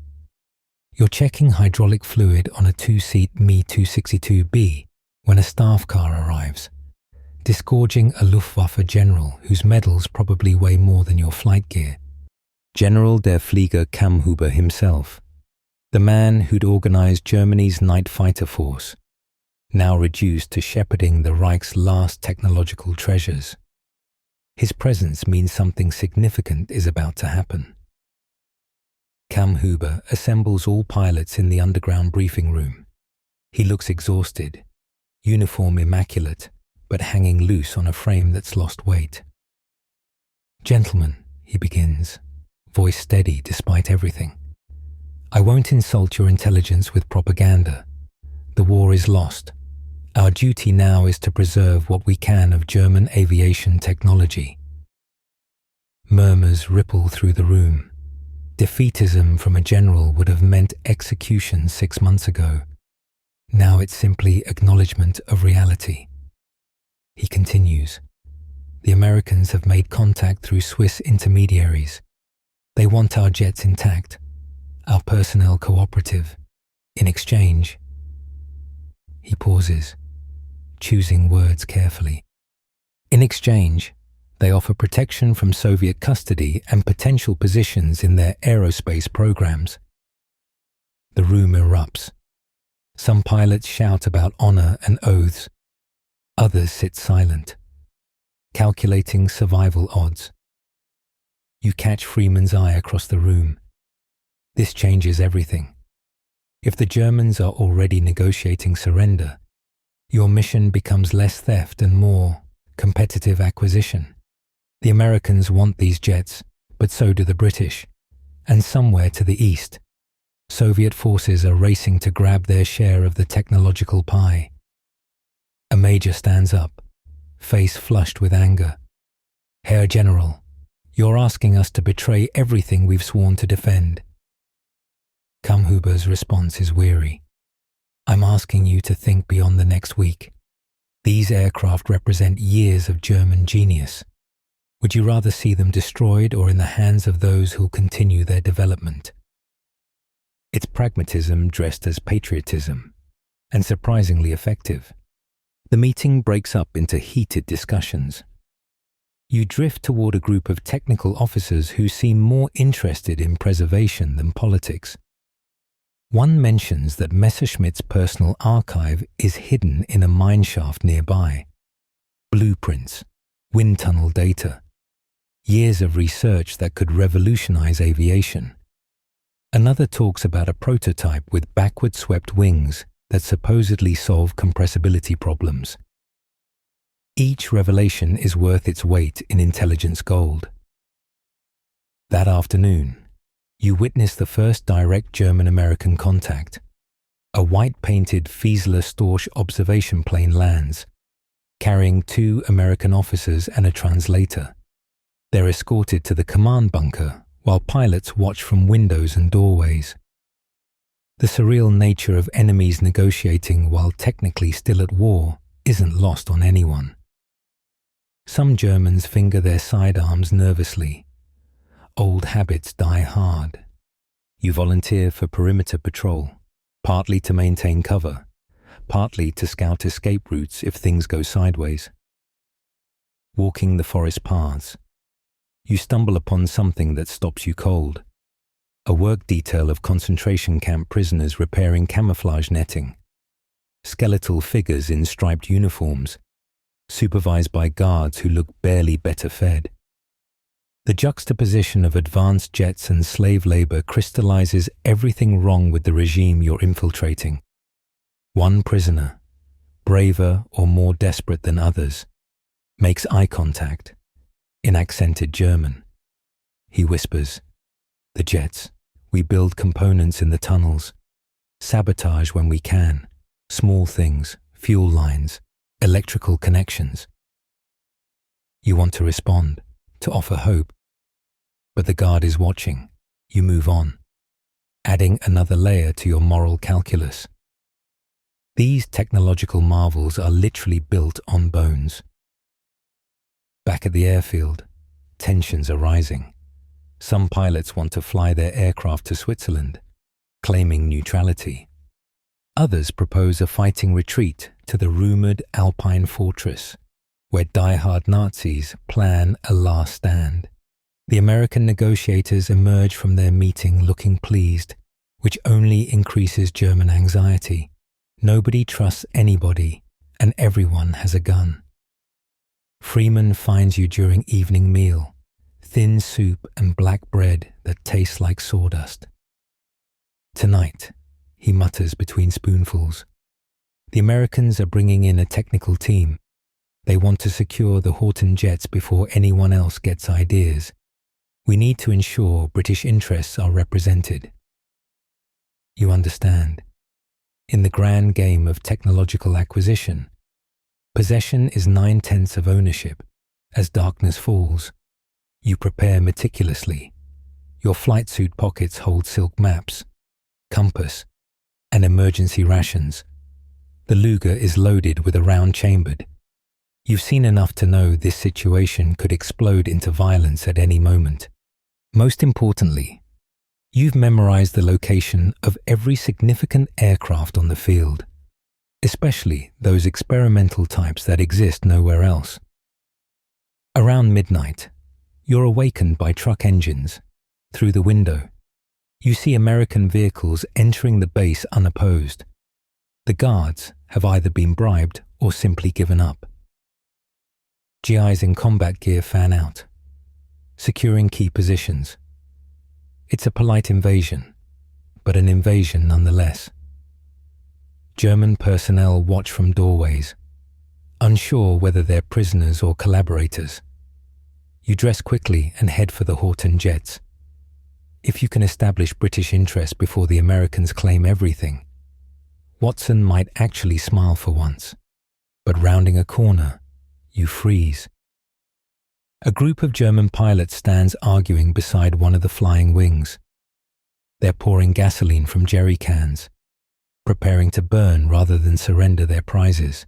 You're checking hydraulic fluid on a two-seat Me-262B when a staff car arrives, disgorging a Luftwaffe general whose medals probably weigh more than your flight gear. General der Flieger Kammhuber himself, the man who'd organized Germany's night fighter force, now reduced to shepherding the Reich's last technological treasures. His presence means something significant is about to happen. Kammhuber assembles all pilots in the underground briefing room. He looks exhausted, uniform immaculate, but hanging loose on a frame that's lost weight. "Gentlemen," he begins, voice steady despite everything, "I won't insult your intelligence with propaganda. The war is lost. Our duty now is to preserve what we can of German aviation technology." Murmurs ripple through the room. Defeatism from a general would have meant execution 6 months ago. Now it's simply acknowledgement of reality. He continues, "The Americans have made contact through Swiss intermediaries. They want our jets intact, our personnel cooperative. In exchange..." He pauses, choosing words carefully. "In exchange, they offer protection from Soviet custody and potential positions in their aerospace programs." The room erupts. Some pilots shout about honor and oaths. Others sit silent, calculating survival odds. You catch Freeman's eye across the room. This changes everything. If the Germans are already negotiating surrender, your mission becomes less theft and more competitive acquisition. The Americans want these jets, but so do the British. And somewhere to the east, Soviet forces are racing to grab their share of the technological pie. A major stands up, face flushed with anger. "Herr General, you're asking us to betray everything we've sworn to defend." Kammhuber's response is weary. "I'm asking you to think beyond the next week. These aircraft represent years of German genius. Would you rather see them destroyed or in the hands of those who'll continue their development?" It's pragmatism dressed as patriotism, and surprisingly effective. The meeting breaks up into heated discussions. You drift toward a group of technical officers who seem more interested in preservation than politics. One mentions that Messerschmitt's personal archive is hidden in a mineshaft nearby. Blueprints, wind tunnel data, years of research that could revolutionize aviation. Another talks about a prototype with backward swept wings that supposedly solve compressibility problems. Each revelation is worth its weight in intelligence gold. That afternoon, you witness the first direct German-American contact. A white-painted Fieseler Storch observation plane lands, carrying 2 American officers and a translator. They're escorted to the command bunker, while pilots watch from windows and doorways. The surreal nature of enemies negotiating while technically still at war isn't lost on anyone. Some Germans finger their sidearms nervously. Old habits die hard. You volunteer for perimeter patrol, partly to maintain cover, partly to scout escape routes if things go sideways. Walking the forest paths, you stumble upon something that stops you cold. a work detail of concentration camp prisoners repairing camouflage netting, skeletal figures in striped uniforms, supervised by guards who look barely better fed. The juxtaposition of advanced jets and slave labor crystallizes everything wrong with the regime you're infiltrating. One prisoner, braver or more desperate than others, makes eye contact, in accented German. He whispers, "The jets, we build components in the tunnels, sabotage when we can, small things, fuel lines, electrical connections." You want to respond, to offer hope, but the guard is watching. You move on, adding another layer to your moral calculus. These technological marvels are literally built on bones. Back at the airfield, tensions are rising. Some pilots want to fly their aircraft to Switzerland, claiming neutrality. Others propose a fighting retreat to the rumored Alpine fortress, where die-hard Nazis plan a last stand. The American negotiators emerge from their meeting looking pleased, which only increases German anxiety. Nobody trusts anybody, and everyone has a gun. Freeman finds you during evening meal, thin soup and black bread that tastes like sawdust. "Tonight," he mutters between spoonfuls. The Americans are bringing in a technical team. They want to secure the Horten jets before anyone else gets ideas. We need to ensure British interests are represented. You understand. In the grand game of technological acquisition, possession is 9/10 of ownership. As darkness falls, you prepare meticulously. Your flight suit pockets hold silk maps, compass, and emergency rations. The Luger is loaded with a round chambered. You've seen enough to know this situation could explode into violence at any moment. Most importantly, you've memorized the location of every significant aircraft on the field, especially those experimental types that exist nowhere else. Around midnight, you're awakened by truck engines. Through the window, you see American vehicles entering the base unopposed. The guards have either been bribed or simply given up. GIs in combat gear fan out, securing key positions. It's a polite invasion, but an invasion nonetheless. German personnel watch from doorways, unsure whether they're prisoners or collaborators. You dress quickly and head for the Horten jets. If you can establish British interest before the Americans claim everything, Watson might actually smile for once. But rounding a corner, you freeze. A group of German pilots stands arguing beside one of the flying wings. They're pouring gasoline from jerry cans, preparing to burn rather than surrender their prizes.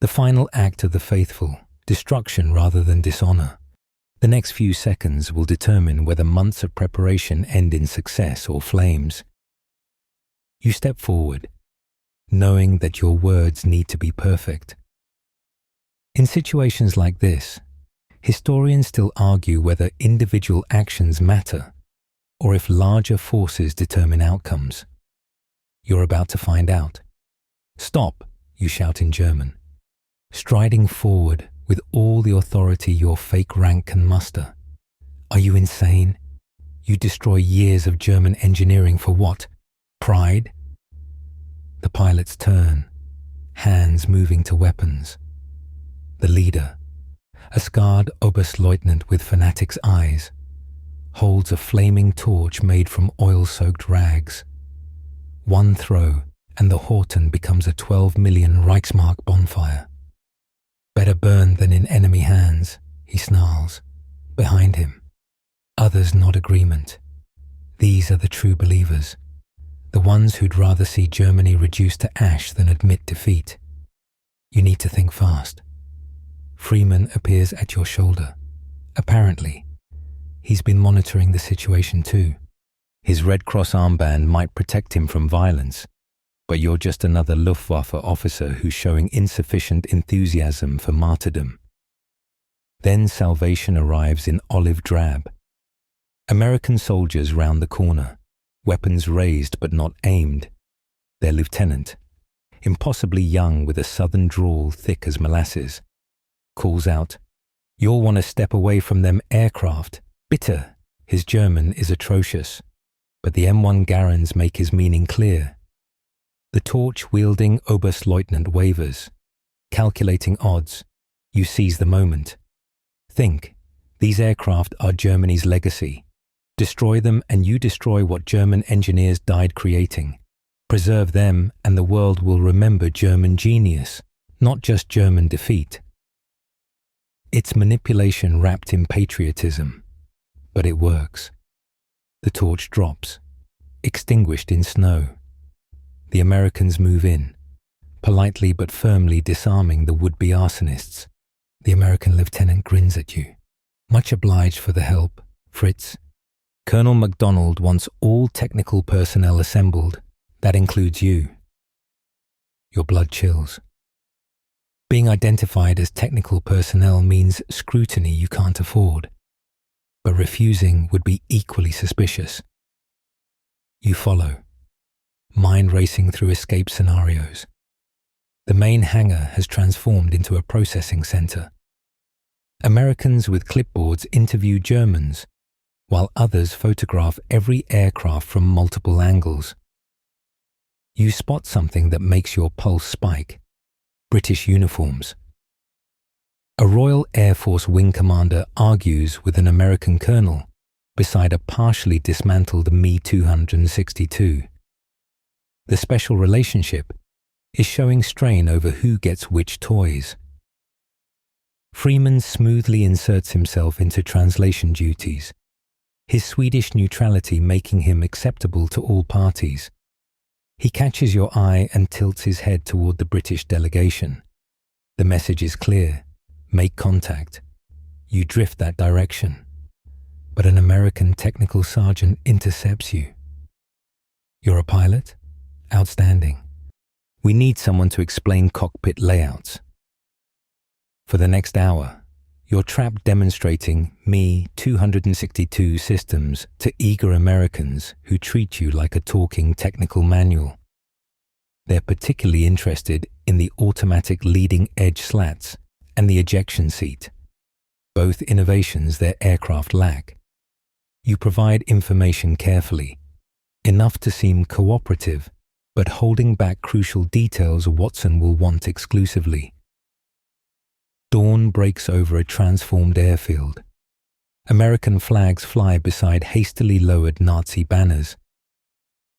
The final act of the faithful, destruction rather than dishonor. The next few seconds will determine whether months of preparation end in success or flames. You step forward, knowing that your words need to be perfect. In situations like this, historians still argue whether individual actions matter or if larger forces determine outcomes. You're about to find out. "Stop," you shout in German, striding forward with all the authority your fake rank can muster. Are you insane? You destroy years of German engineering for what? Pride? The pilots turn, hands moving to weapons. The leader, a scarred Oberstleutnant with fanatic's eyes, holds a flaming torch made from oil-soaked rags. One throw, and the Horten becomes a 12 million Reichsmark bonfire. "Better burned than in enemy hands," he snarls. Behind him, others nod agreement. These are the true believers, the ones who'd rather see Germany reduced to ash than admit defeat. You need to think fast. Freeman appears at your shoulder. Apparently, he's been monitoring the situation too. His Red Cross armband might protect him from violence, but you're just another Luftwaffe officer who's showing insufficient enthusiasm for martyrdom. Then salvation arrives in olive drab. American soldiers round the corner, weapons raised but not aimed. Their lieutenant, impossibly young with a southern drawl thick as molasses, calls out, "You'll want to step away from them aircraft. Bitte." His German is atrocious, but the M1 Garans make his meaning clear. The torch-wielding Oberstleutnant wavers. Calculating odds, you seize the moment. Think, these aircraft are Germany's legacy. Destroy them and you destroy what German engineers died creating. Preserve them and the world will remember German genius, not just German defeat. It's manipulation wrapped in patriotism, but it works. The torch drops, extinguished in snow. The Americans move in, politely but firmly disarming the would-be arsonists. The American lieutenant grins at you. "Much obliged for the help, Fritz. Colonel MacDonald wants all technical personnel assembled. That includes you." Your blood chills. Being identified as technical personnel means scrutiny you can't afford, but refusing would be equally suspicious. You follow, mind racing through escape scenarios. The main hangar has transformed into a processing center. Americans with clipboards interview Germans, while others photograph every aircraft from multiple angles. You spot something that makes your pulse spike: British uniforms. A Royal Air Force wing commander argues with an American colonel beside a partially dismantled Me-262. The special relationship is showing strain over who gets which toys. Freeman smoothly inserts himself into translation duties, his Swedish neutrality making him acceptable to all parties. He catches your eye and tilts his head toward the British delegation. The message is clear: make contact. You drift that direction, but an American technical sergeant intercepts you. "You're a pilot? Outstanding. We need someone to explain cockpit layouts." For the next hour, you're trapped demonstrating Me-262 systems to eager Americans who treat you like a talking technical manual. They're particularly interested in the automatic leading edge slats and the ejection seat, both innovations their aircraft lack. You provide information carefully, enough to seem cooperative, but holding back crucial details Watson will want exclusively. Dawn breaks over a transformed airfield. American flags fly beside hastily lowered Nazi banners.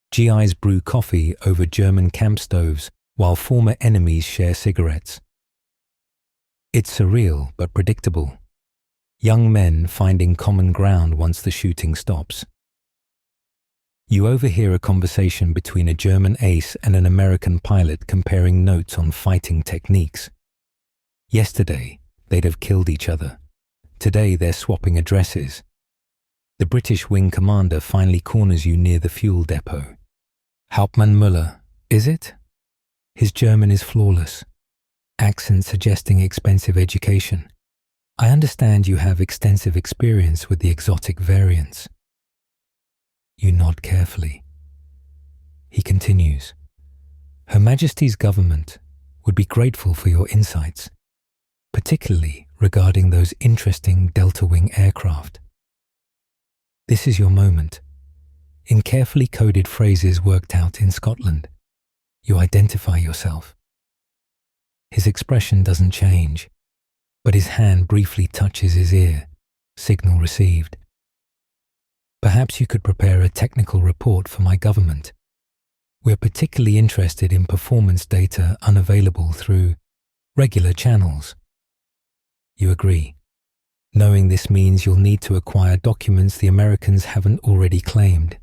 GIs brew coffee over German camp stoves while former enemies share cigarettes. It's surreal but predictable. Young men finding common ground once the shooting stops. You overhear a conversation between a German ace and an American pilot comparing notes on fighting techniques. Yesterday, they'd have killed each other. Today, they're swapping addresses. The British wing commander finally corners you near the fuel depot. "Hauptmann Müller, is it?" His German is flawless, accent suggesting expensive education. "I understand you have extensive experience with the exotic variants." You nod carefully. He continues, "Her Majesty's government would be grateful for your insights, particularly regarding those interesting Delta Wing aircraft. This is your moment. In carefully coded phrases worked out in Scotland, you identify yourself." His expression doesn't change, but his hand briefly touches his ear, signal received. "Perhaps you could prepare a technical report for my government. We're particularly interested in performance data unavailable through regular channels." You agree, knowing this means you'll need to acquire documents the Americans haven't already claimed.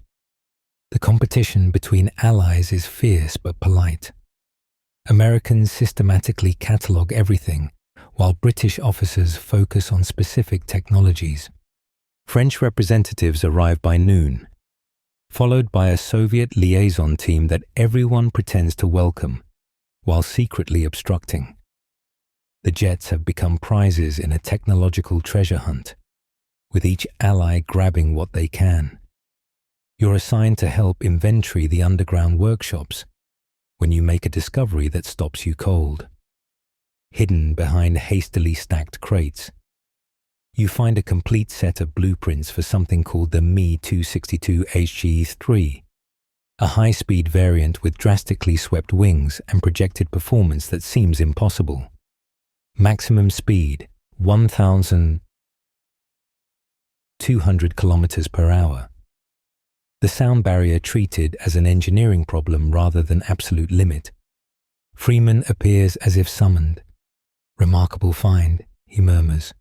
The competition between allies is fierce but polite. Americans systematically catalogue everything, while British officers focus on specific technologies. French representatives arrive by noon, followed by a Soviet liaison team that everyone pretends to welcome, while secretly obstructing. The jets have become prizes in a technological treasure hunt. with each ally grabbing what they can. You're assigned to help inventory the underground workshops when you make a discovery that stops you cold. Hidden behind hastily stacked crates, you find a complete set of blueprints for something called the Me-262HG-3, a high-speed variant with drastically swept wings and projected performance that seems impossible. Maximum speed, 1,200 kilometers per hour. The sound barrier treated as an engineering problem rather than absolute limit. Freeman appears as if summoned. "Remarkable find," he murmurs,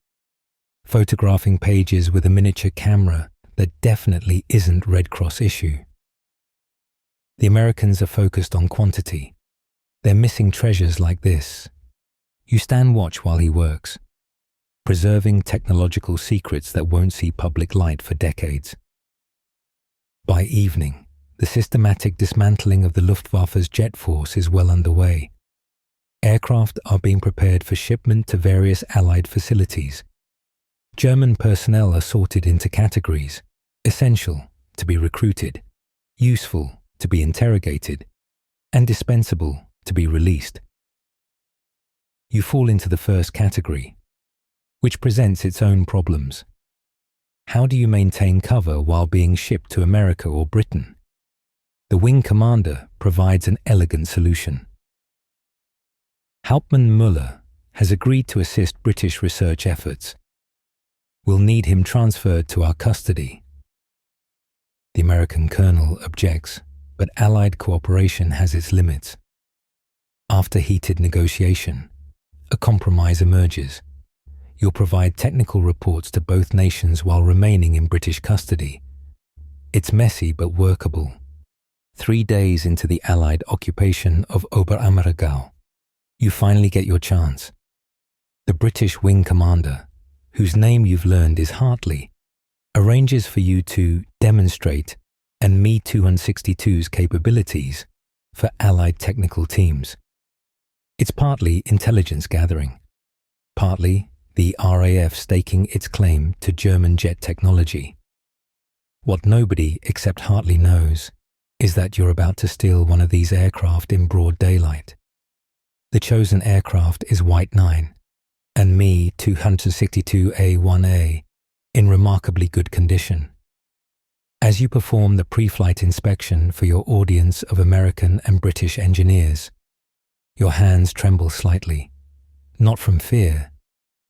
photographing pages with a miniature camera that definitely isn't Red Cross issue. The Americans are focused on quantity. They're missing treasures like this. You stand watch while he works, preserving technological secrets that won't see public light for decades. By evening, the systematic dismantling of the Luftwaffe's jet force is well underway. Aircraft are being prepared for shipment to various Allied facilities. German personnel are sorted into categories: essential, to be recruited; useful, to be interrogated; and dispensable, to be released. You fall into the first category, which presents its own problems. How do you maintain cover while being shipped to America or Britain? The wing commander provides an elegant solution. Hauptmann Müller has agreed to assist British research efforts. We'll need him transferred to our custody. The American colonel objects, but Allied cooperation has its limits. After heated negotiation, a compromise emerges. You'll provide technical reports to both nations while remaining in British custody. It's messy but workable. 3 days into the Allied occupation of Oberammergau, you finally get your chance. The British wing commander, whose name you've learned is Hartley, arranges for you to demonstrate an Me-262's capabilities for Allied technical teams. It's partly intelligence gathering, partly the RAF staking its claim to German jet technology. What nobody except Hartley knows is that you're about to steal one of these aircraft in broad daylight. The chosen aircraft is White 9 and Me-262A1A in remarkably good condition. As you perform the pre-flight inspection for your audience of American and British engineers, your hands tremble slightly, not from fear,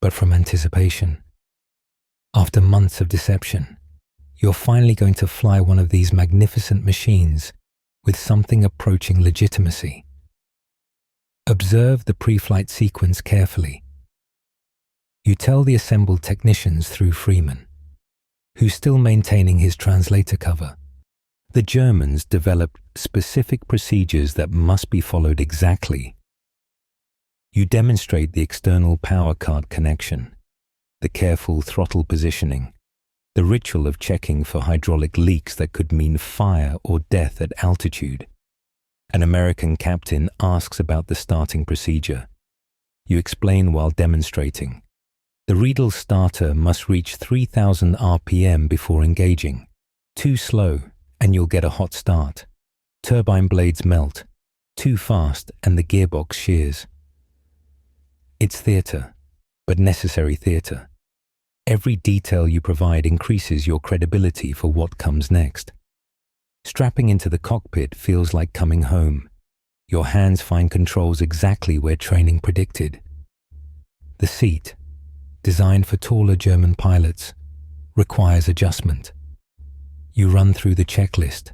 but from anticipation. After months of deception, you're finally going to fly one of these magnificent machines with something approaching legitimacy. Observe the pre-flight sequence carefully. You tell the assembled technicians through Freeman, who's still maintaining his translator cover. The Germans developed specific procedures that must be followed exactly. You demonstrate the external power card connection, the careful throttle positioning, the ritual of checking for hydraulic leaks that could mean fire or death at altitude. An American captain asks about the starting procedure. You explain while demonstrating. The Riedel starter must reach 3,000 RPM before engaging. Too slow, and you'll get a hot start. Turbine blades melt. Too fast, and the gearbox shears. It's theatre, but necessary theatre. Every detail you provide increases your credibility for what comes next. Strapping into the cockpit feels like coming home. Your hands find controls exactly where training predicted. The seat, designed for taller German pilots, requires adjustment. You run through the checklist,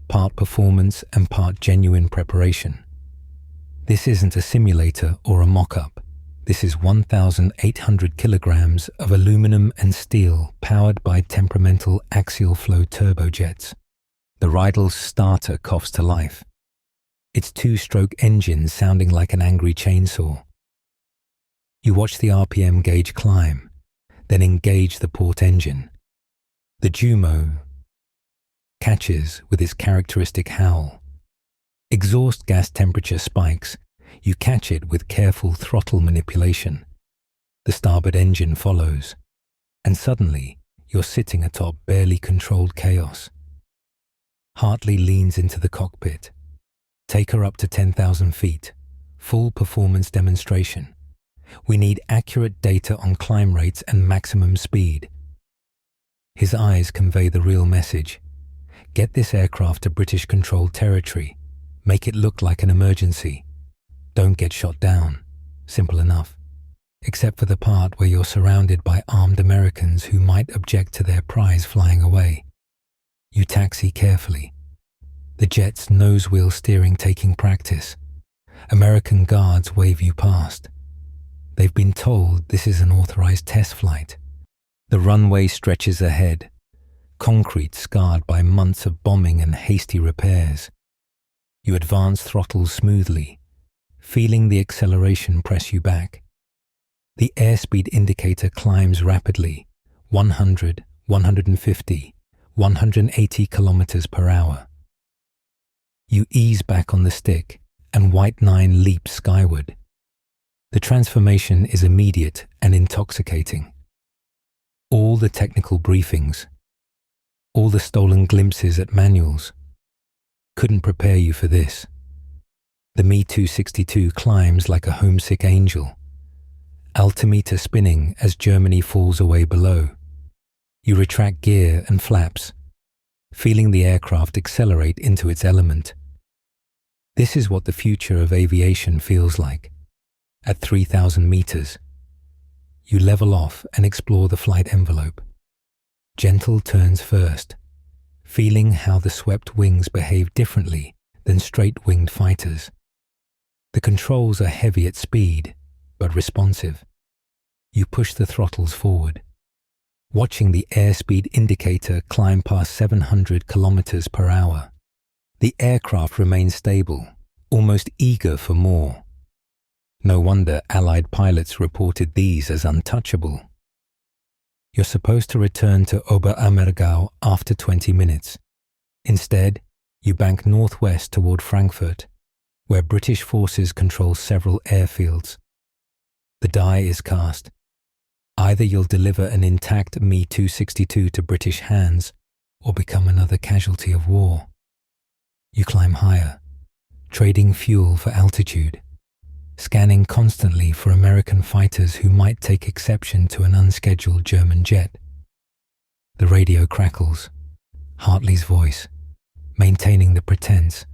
part performance and part genuine preparation. This isn't a simulator or a mock-up. This is 1,800 kilograms of aluminum and steel powered by temperamental axial flow turbojets. The Riedel starter coughs to life, its two-stroke engine sounding like an angry chainsaw. You watch the RPM gauge climb, then engage the port engine. The Jumo catches with its characteristic howl. Exhaust gas temperature spikes. You catch it with careful throttle manipulation. The starboard engine follows, and suddenly you're sitting atop barely controlled chaos. Hartley leans into the cockpit. Take her up to 10,000 feet. Full performance demonstration. We need accurate data on climb rates and maximum speed. His eyes convey the real message. Get this aircraft to British-controlled territory. Make it look like an emergency. Don't get shot down. Simple enough. Except for the part where you're surrounded by armed Americans who might object to their prize flying away. You taxi carefully. The jet's nose-wheel steering taking practice. American guards wave you past. They've been told this is an authorized test flight. The runway stretches ahead, concrete scarred by months of bombing and hasty repairs. You advance throttles smoothly, feeling the acceleration press you back. The airspeed indicator climbs rapidly, 100, 150, 180 kilometers per hour. You ease back on the stick, and White 9 leaps skyward. The transformation is immediate and intoxicating. All the technical briefings, all the stolen glimpses at manuals, couldn't prepare you for this. The Me-262 climbs like a homesick angel, altimeter spinning as Germany falls away below. You retract gear and flaps, feeling the aircraft accelerate into its element. This is what the future of aviation feels like. At 3,000 meters, you level off and explore the flight envelope. Gentle turns first, feeling how the swept wings behave differently than straight-winged fighters. The controls are heavy at speed, but responsive. You push the throttles forward, watching the airspeed indicator climb past 700 kilometers per hour. The aircraft remains stable, almost eager for more. No wonder Allied pilots reported these as untouchable. You're supposed to return to Oberammergau after 20 minutes. Instead, you bank northwest toward Frankfurt, where British forces control several airfields. The die is cast. Either you'll deliver an intact Me-262 to British hands, or become another casualty of war. You climb higher, trading fuel for altitude, scanning constantly for American fighters who might take exception to an unscheduled German jet. The radio crackles, Hartley's voice, maintaining the pretense.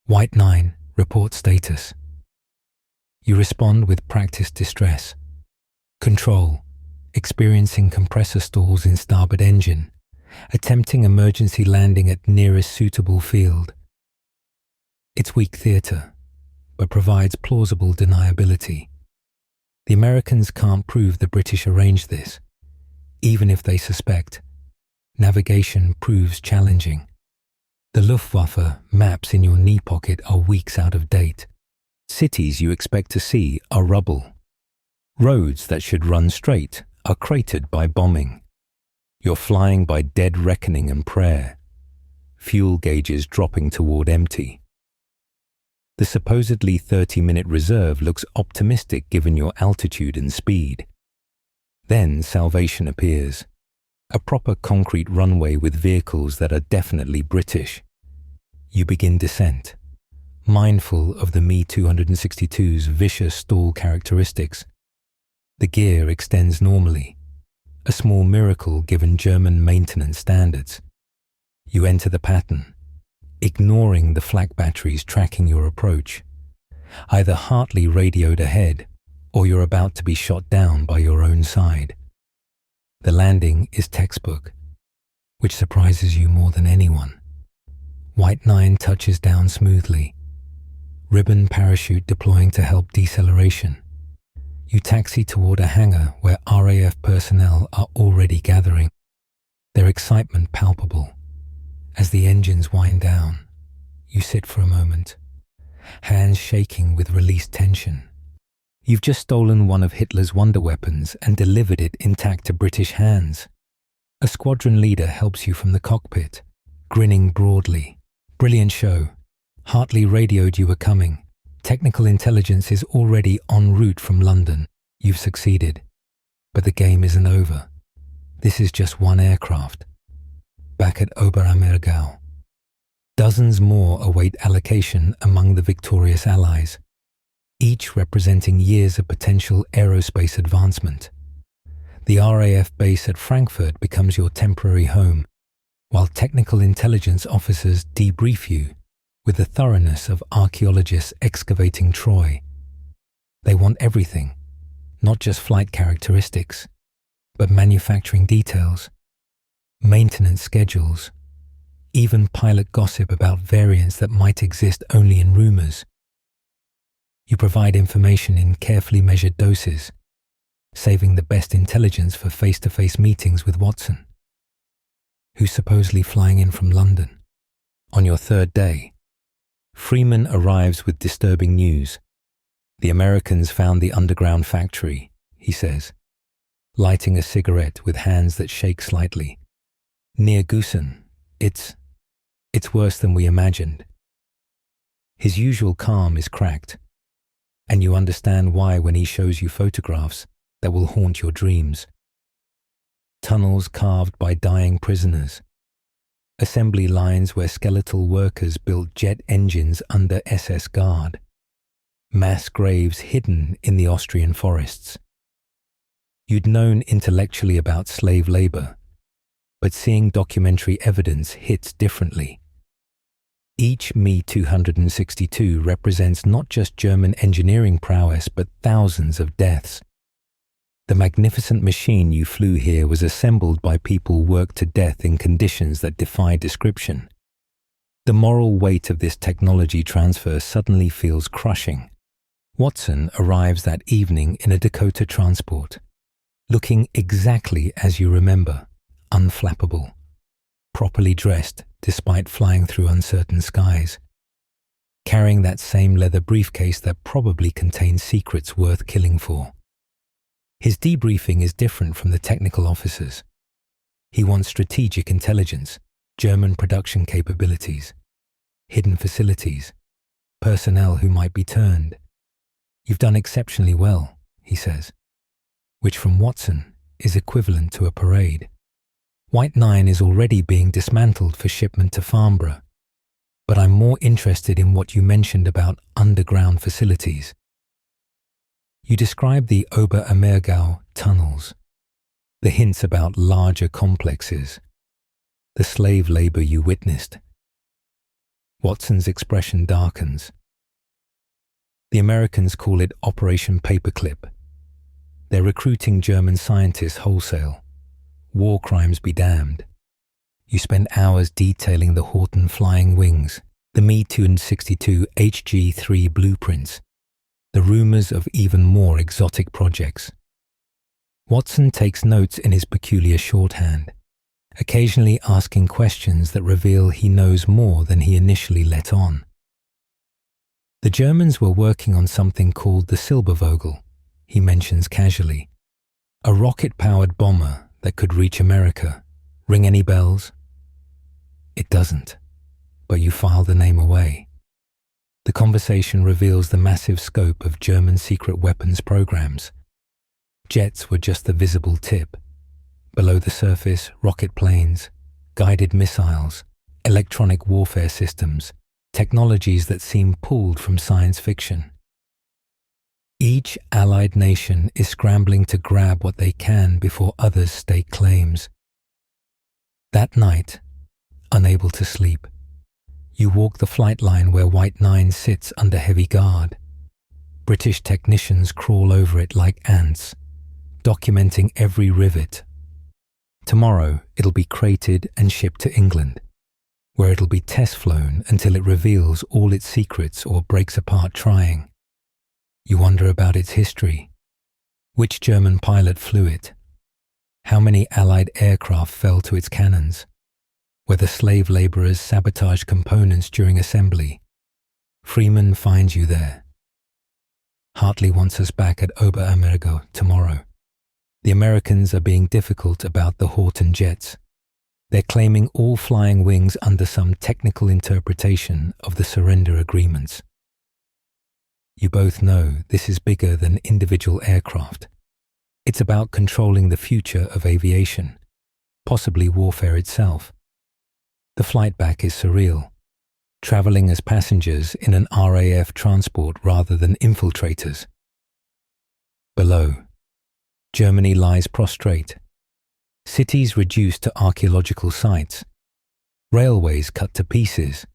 White 9, report status. You respond with practiced distress. Control, experiencing compressor stalls in starboard engine, attempting emergency landing at nearest suitable field. It's weak theatre, but provides plausible deniability. The Americans can't prove the British arranged this. Even if they suspect, navigation proves challenging. The Luftwaffe maps in your knee pocket are weeks out of date. Cities you expect to see are rubble. Roads that should run straight are cratered by bombing. You're flying by dead reckoning and prayer. Fuel gauges dropping toward empty. The supposedly 30-minute reserve looks optimistic given your altitude and speed. Then salvation appears. A proper concrete runway with vehicles that are definitely British. You begin descent, mindful of the Me-262's vicious stall characteristics. The gear extends normally, a small miracle given German maintenance standards. You enter the pattern, ignoring the flak batteries tracking your approach. Either Hartley radioed ahead, or you're about to be shot down by your own side. The landing is textbook, which surprises you more than anyone. White 9 touches down smoothly, ribbon parachute deploying to help deceleration. You taxi toward a hangar where RAF personnel are already gathering, their excitement palpable. As the engines wind down, you sit for a moment, hands shaking with released tension. You've just stolen one of Hitler's wonder weapons and delivered it intact to British hands. A squadron leader helps you from the cockpit, grinning broadly. Brilliant show. Hartley radioed you were coming. Technical intelligence is already en route from London. You've succeeded. But the game isn't over. This is just one aircraft. Back at Oberammergau, dozens more await allocation among the victorious Allies, each representing years of potential aerospace advancement. The RAF base at Frankfurt becomes your temporary home, while technical intelligence officers debrief you with the thoroughness of archaeologists excavating Troy. They want everything, not just flight characteristics, but manufacturing details, maintenance schedules, even pilot gossip about variants that might exist only in rumors. You provide information in carefully measured doses, saving the best intelligence for face-to-face meetings with Watson, who's supposedly flying in from London. On your third day, Freeman arrives with disturbing news. The Americans found the underground factory, he says, lighting a cigarette with hands that shake slightly. Near Gusen, it's worse than we imagined. His usual calm is cracked, and you understand why when he shows you photographs that will haunt your dreams. Tunnels carved by dying prisoners, assembly lines where skeletal workers built jet engines under SS guard, mass graves hidden in the Austrian forests. You'd known intellectually about slave labor, but seeing documentary evidence hits differently. Each Me-262 represents not just German engineering prowess, but thousands of deaths. The magnificent machine you flew here was assembled by people worked to death in conditions that defy description. The moral weight of this technology transfer suddenly feels crushing. Watson arrives that evening in a Dakota transport, looking exactly as you remember, unflappable, properly dressed despite flying through uncertain skies, carrying that same leather briefcase that probably contains secrets worth killing for. His debriefing is different from the technical officers. He wants strategic intelligence, German production capabilities, hidden facilities, personnel who might be turned. You've done exceptionally well, he says, which from Watson is equivalent to a parade. White 9 is already being dismantled for shipment to Farnborough, but I'm more interested in what you mentioned about underground facilities. You describe the Oberammergau tunnels, the hints about larger complexes, the slave labor you witnessed. Watson's expression darkens. The Americans call it Operation Paperclip. They're recruiting German scientists wholesale. War crimes be damned. You spend hours detailing the Horton flying wings, the Me-262 HG-3 blueprints, the rumors of even more exotic projects. Watson takes notes in his peculiar shorthand, occasionally asking questions that reveal he knows more than he initially let on. The Germans were working on something called the Silbervogel, he mentions casually, a rocket-powered bomber that could reach America. Ring any bells? It doesn't, but you file the name away. The conversation reveals the massive scope of German secret weapons programs. Jets were just the visible tip. Below the surface, rocket planes, guided missiles, electronic warfare systems, technologies that seem pulled from science fiction. Each allied nation is scrambling to grab what they can before others stake claims. That night, unable to sleep, you walk the flight line where White 9 sits under heavy guard. British technicians crawl over it like ants, documenting every rivet. Tomorrow, it'll be crated and shipped to England, where it'll be test flown until it reveals all its secrets or breaks apart trying. You wonder about its history. Which German pilot flew it? How many Allied aircraft fell to its cannons? Whether slave laborers sabotaged components during assembly. Freeman finds you there. Hartley wants us back at Oberammergau tomorrow. The Americans are being difficult about the Horton jets. They're claiming all flying wings under some technical interpretation of the surrender agreements. You both know this is bigger than individual aircraft. It's about controlling the future of aviation, possibly warfare itself. The flight back is surreal, traveling as passengers in an RAF transport rather than infiltrators. Below, Germany lies prostrate. Cities reduced to archaeological sites. Railways cut to pieces.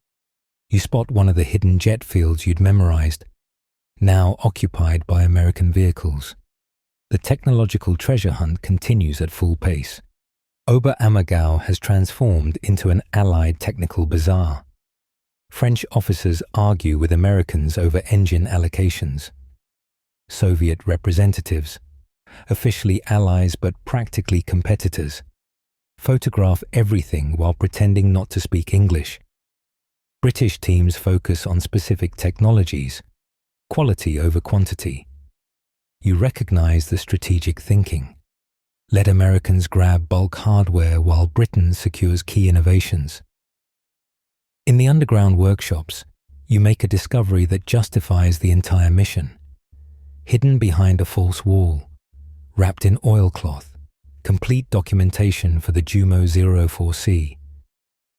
You spot one of the hidden jet fields you'd memorized, now occupied by American vehicles. The technological treasure hunt continues at full pace. Oberammergau has transformed into an Allied technical bazaar. French officers argue with Americans over engine allocations. Soviet representatives, officially allies but practically competitors, photograph everything while pretending not to speak English. British teams focus on specific technologies, quality over quantity. You recognize the strategic thinking. Let Americans grab bulk hardware while Britain secures key innovations. In the underground workshops, you make a discovery that justifies the entire mission. Hidden behind a false wall, wrapped in oilcloth, complete documentation for the Jumo 04C,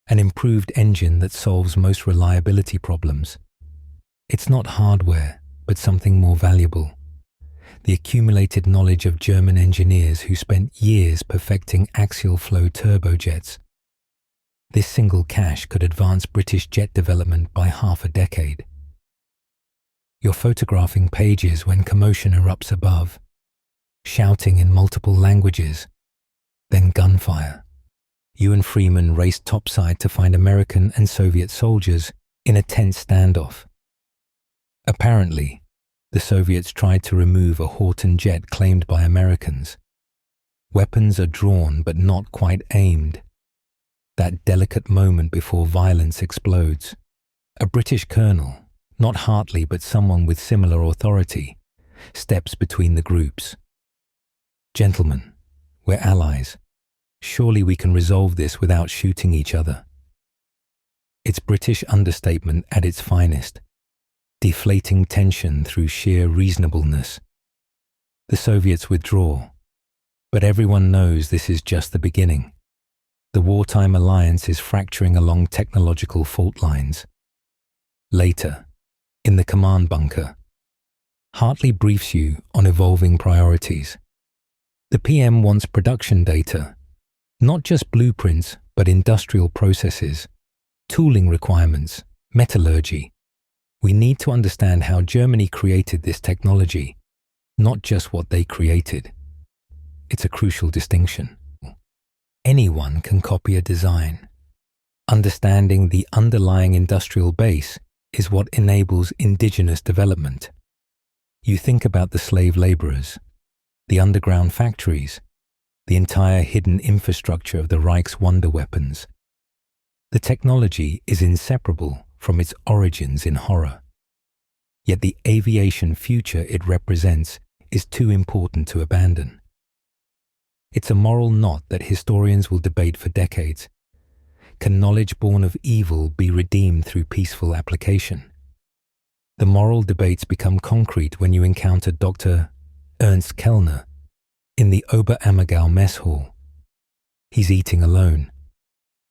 an improved engine that solves most reliability problems. It's not hardware, but something more valuable. The accumulated knowledge of German engineers who spent years perfecting axial flow turbojets. This single cache could advance British jet development by half a decade. You're photographing pages when commotion erupts above, shouting in multiple languages, then gunfire. You and Freeman raced topside to find American and Soviet soldiers in a tense standoff. Apparently, the Soviets tried to remove a Horton jet claimed by Americans. Weapons are drawn but not quite aimed. That delicate moment before violence explodes. A British colonel, not Hartley but someone with similar authority, steps between the groups. Gentlemen, we're allies. Surely we can resolve this without shooting each other. It's British understatement at its finest, deflating tension through sheer reasonableness. The Soviets withdraw, but everyone knows this is just the beginning. The wartime alliance is fracturing along technological fault lines. Later, in the command bunker, Hartley briefs you on evolving priorities. The PM wants production data, not just blueprints, but industrial processes, tooling requirements, metallurgy. We need to understand how Germany created this technology, not just what they created. It's a crucial distinction. Anyone can copy a design. Understanding the underlying industrial base is what enables indigenous development. You think about the slave laborers, the underground factories, the entire hidden infrastructure of the Reich's wonder weapons. The technology is inseparable from its origins in horror. Yet the aviation future it represents is too important to abandon. It's a moral knot that historians will debate for decades. Can knowledge born of evil be redeemed through peaceful application? The moral debates become concrete when you encounter Dr. Ernst Kellner in the Oberammergau mess hall. He's eating alone,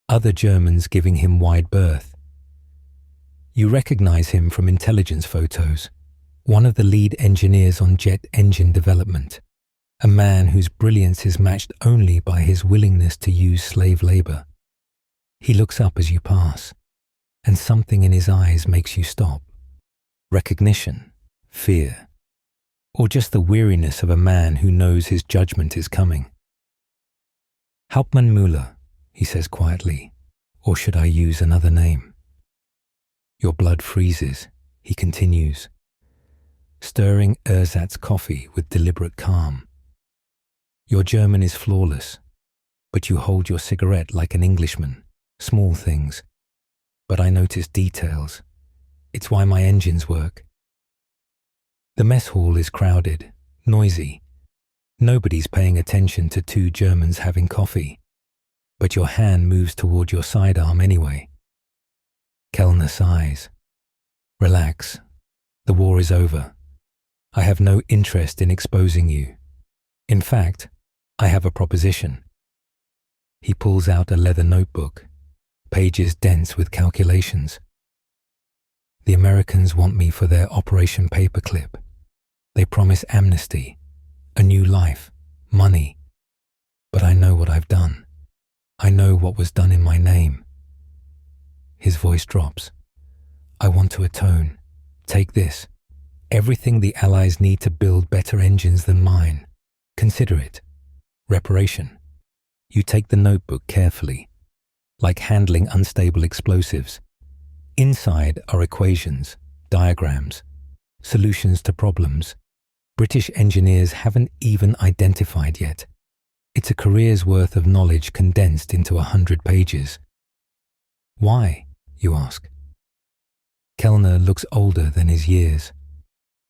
other Germans giving him wide berth. You recognize him from intelligence photos, one of the lead engineers on jet engine development, a man whose brilliance is matched only by his willingness to use slave labor. He looks up as you pass, and something in his eyes makes you stop. Recognition, fear, or just the weariness of a man who knows his judgment is coming. Hauptmann Müller, he says quietly, or should I use another name? Your blood freezes, he continues, stirring ersatz coffee with deliberate calm. Your German is flawless, but you hold your cigarette like an Englishman, small things. But I notice details. It's why my engines work. The mess hall is crowded, noisy. Nobody's paying attention to two Germans having coffee, but your hand moves toward your sidearm anyway. Kellner sighs. Relax. The war is over. I have no interest in exposing you. In fact, I have a proposition. He pulls out a leather notebook, pages dense with calculations. The Americans want me for their Operation Paperclip. They promise amnesty, a new life, money. But I know what I've done. I know what was done in my name. His voice drops. I want to atone. Take this. Everything the Allies need to build better engines than mine. Consider it. Reparation. You take the notebook carefully, like handling unstable explosives. Inside are equations, diagrams, solutions to problems British engineers haven't even identified yet. It's a career's worth of knowledge condensed into 100 pages. Why, you ask? Kellner looks older than his years,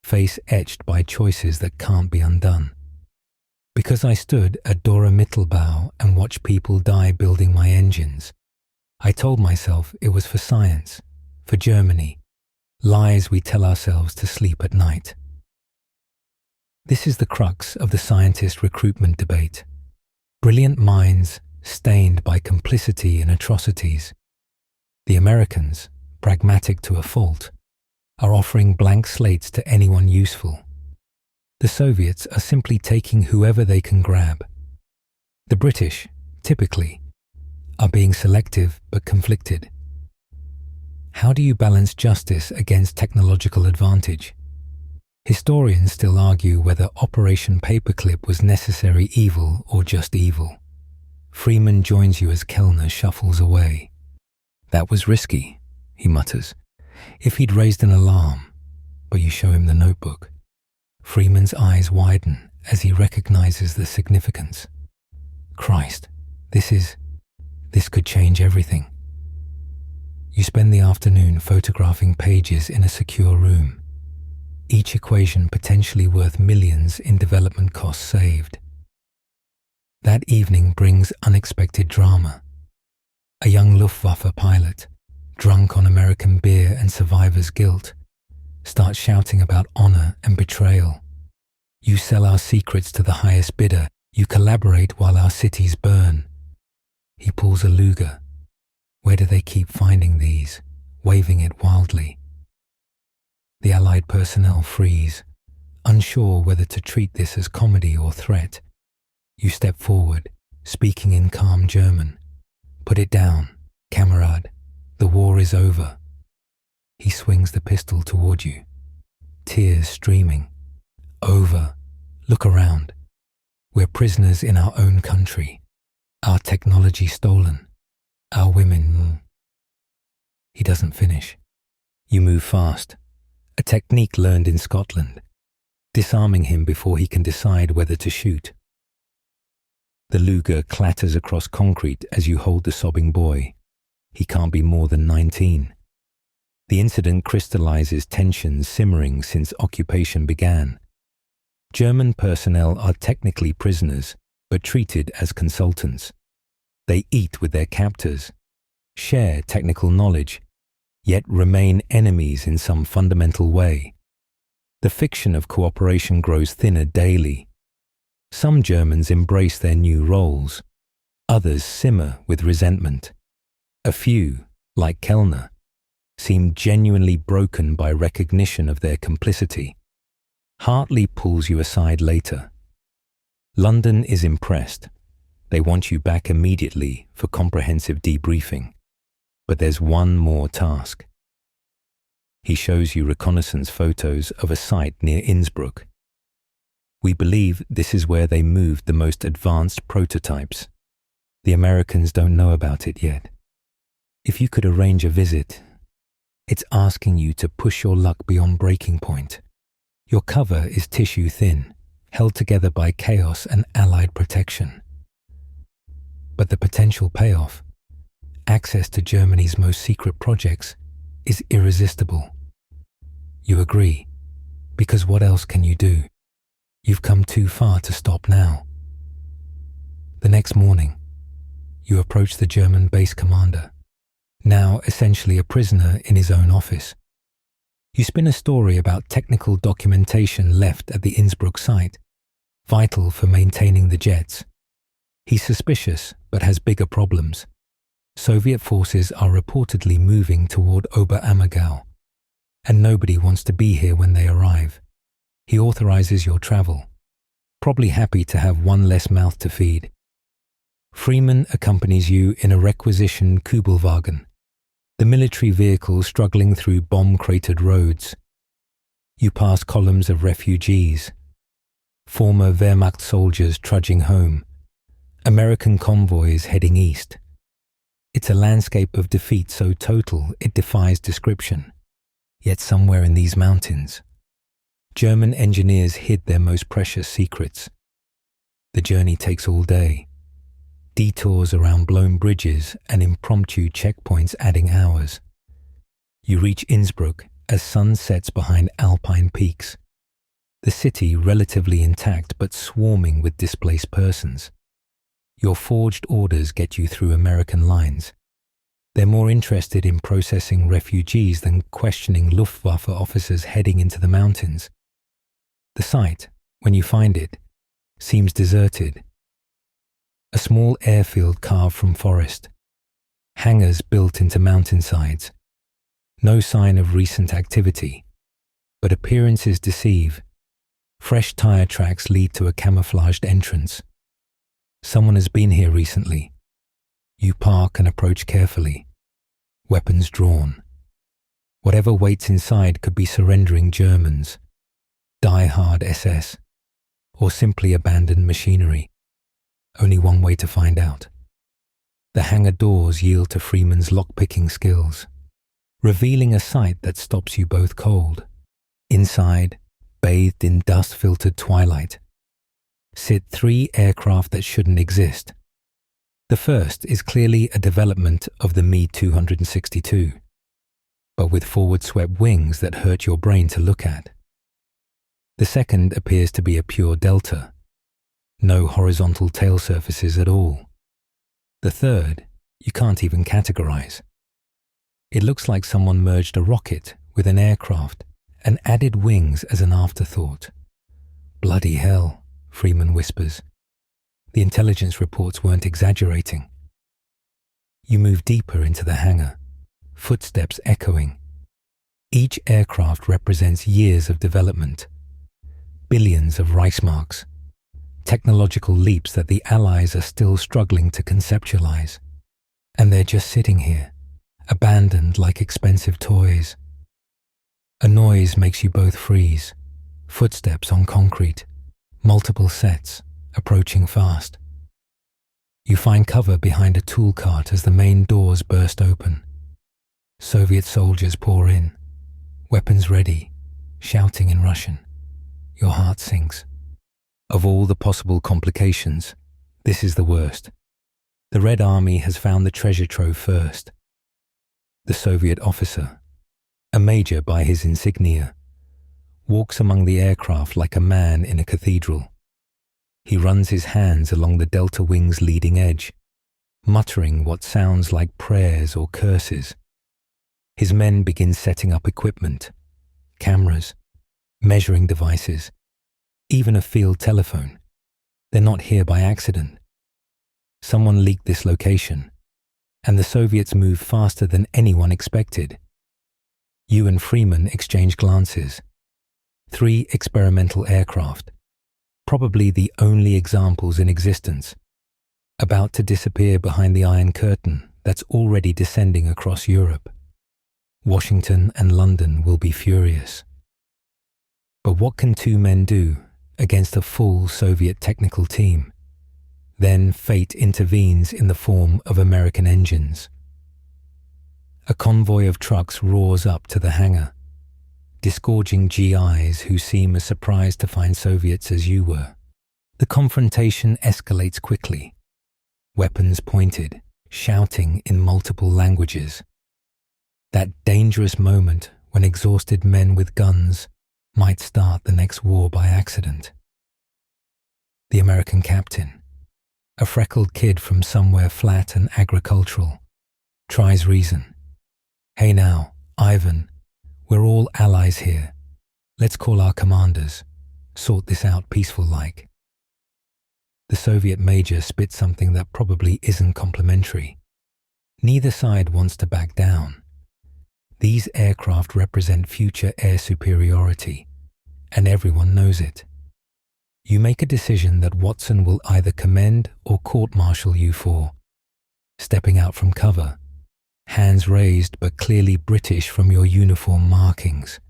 face etched by choices that can't be undone. Because I stood at Dora Mittelbau and watched people die building my engines, I told myself it was for science, for Germany, lies we tell ourselves to sleep at night. This is the crux of the scientist recruitment debate. Brilliant minds stained by complicity in atrocities. The Americans, pragmatic to a fault, are offering blank slates to anyone useful. The Soviets are simply taking whoever they can grab. The British, typically, are being selective but conflicted. How do you balance justice against technological advantage? Historians still argue whether Operation Paperclip was necessary evil or just evil. Freeman joins you as Kellner shuffles away. That was risky, he mutters. If he'd raised an alarm, but you show him the notebook. Freeman's eyes widen as he recognizes the significance. Christ, this could change everything. You spend the afternoon photographing pages in a secure room, each equation potentially worth millions in development costs saved. That evening brings unexpected drama. A young Luftwaffe pilot, drunk on American beer and survivor's guilt, starts shouting about honor and betrayal. You sell our secrets to the highest bidder. You collaborate while our cities burn. He pulls a Luger. Where do they keep finding these? Waving it wildly. The Allied personnel freeze, unsure whether to treat this as comedy or threat. You step forward, speaking in calm German. Put it down, Kamerad. The war is over. He swings the pistol toward you, tears streaming. Over. Look around. We're prisoners in our own country. Our technology stolen. Our women. He doesn't finish. You move fast. A technique learned in Scotland, disarming him before he can decide whether to shoot. The Luger clatters across concrete as you hold the sobbing boy. He can't be more than 19. The incident crystallizes tensions simmering since occupation began. German personnel are technically prisoners, but treated as consultants. They eat with their captors, share technical knowledge, yet remain enemies in some fundamental way. The fiction of cooperation grows thinner daily. Some Germans embrace their new roles. Others simmer with resentment. A few, like Kellner, seem genuinely broken by recognition of their complicity. Hartley pulls you aside later. London is impressed. They want you back immediately for comprehensive debriefing. But there's one more task. He shows you reconnaissance photos of a site near Innsbruck. We believe this is where they moved the most advanced prototypes. The Americans don't know about it yet. If you could arrange a visit, it's asking you to push your luck beyond breaking point. Your cover is tissue thin, held together by chaos and Allied protection. But the potential payoff, access to Germany's most secret projects, is irresistible. You agree, because what else can you do? You've come too far to stop now. The next morning, you approach the German base commander, now essentially a prisoner in his own office. You spin a story about technical documentation left at the Innsbruck site, vital for maintaining the jets. He's suspicious, but has bigger problems. Soviet forces are reportedly moving toward Oberammergau, and nobody wants to be here when they arrive. He authorizes your travel, probably happy to have one less mouth to feed. Freeman accompanies you in a requisitioned Kübelwagen, the military vehicle struggling through bomb-cratered roads. You pass columns of refugees, former Wehrmacht soldiers trudging home, American convoys heading east. It's a landscape of defeat so total it defies description. Yet somewhere in these mountains, German engineers hid their most precious secrets. The journey takes all day, detours around blown bridges and impromptu checkpoints adding hours. You reach Innsbruck as sun sets behind alpine peaks, the city relatively intact but swarming with displaced persons. Your forged orders get you through American lines. They're more interested in processing refugees than questioning Luftwaffe officers heading into the mountains. The site, when you find it, seems deserted. A small airfield carved from forest, hangars built into mountainsides. No sign of recent activity, but appearances deceive. Fresh tire tracks lead to a camouflaged entrance. Someone has been here recently. You park and approach carefully, weapons drawn. Whatever waits inside could be surrendering Germans, die-hard SS, or simply abandoned machinery. Only one way to find out. The hangar doors yield to Freeman's lock-picking skills, revealing a sight that stops you both cold. Inside, bathed in dust-filtered twilight, sit 3 aircraft that shouldn't exist. The first is clearly a development of the Me-262, but with forward-swept wings that hurt your brain to look at. The second appears to be a pure Delta, no horizontal tail surfaces at all. The third, you can't even categorize. It looks like someone merged a rocket with an aircraft and added wings as an afterthought. Bloody hell, Freeman whispers. The intelligence reports weren't exaggerating. You move deeper into the hangar, footsteps echoing. Each aircraft represents years of development, billions of Reichsmarks, technological leaps that the Allies are still struggling to conceptualize. And they're just sitting here, abandoned like expensive toys. A noise makes you both freeze. Footsteps on concrete, multiple sets, approaching fast. You find cover behind a tool cart as the main doors burst open. Soviet soldiers pour in, weapons ready, shouting in Russian. Your heart sinks. Of all the possible complications, this is the worst. The Red Army has found the treasure trove first. The Soviet officer, a major by his insignia, walks among the aircraft like a man in a cathedral. He runs his hands along the Delta wing's leading edge, muttering what sounds like prayers or curses. His men begin setting up equipment, cameras, measuring devices, even a field telephone. They're not here by accident. Someone leaked this location, and the Soviets move faster than anyone expected. You and Freeman exchange glances. 3 experimental aircraft, probably the only examples in existence, about to disappear behind the Iron Curtain that's already descending across Europe. Washington and London will be furious. But what can 2 men do against a full Soviet technical team? Then fate intervenes in the form of American engines. A convoy of trucks roars up to the hangar, disgorging GIs who seem as surprised to find Soviets as you were. The confrontation escalates quickly, weapons pointed, shouting in multiple languages. That dangerous moment when exhausted men with guns might start the next war by accident. The American captain, a freckled kid from somewhere flat and agricultural, tries reason. Hey now, Ivan, we're all allies here. Let's call our commanders, sort this out peaceful-like. The Soviet major spits something that probably isn't complimentary. Neither side wants to back down. These aircraft represent future air superiority, and everyone knows it. You make a decision that Watson will either commend or court-martial you for. Stepping out from cover, hands raised but clearly British from your uniform markings.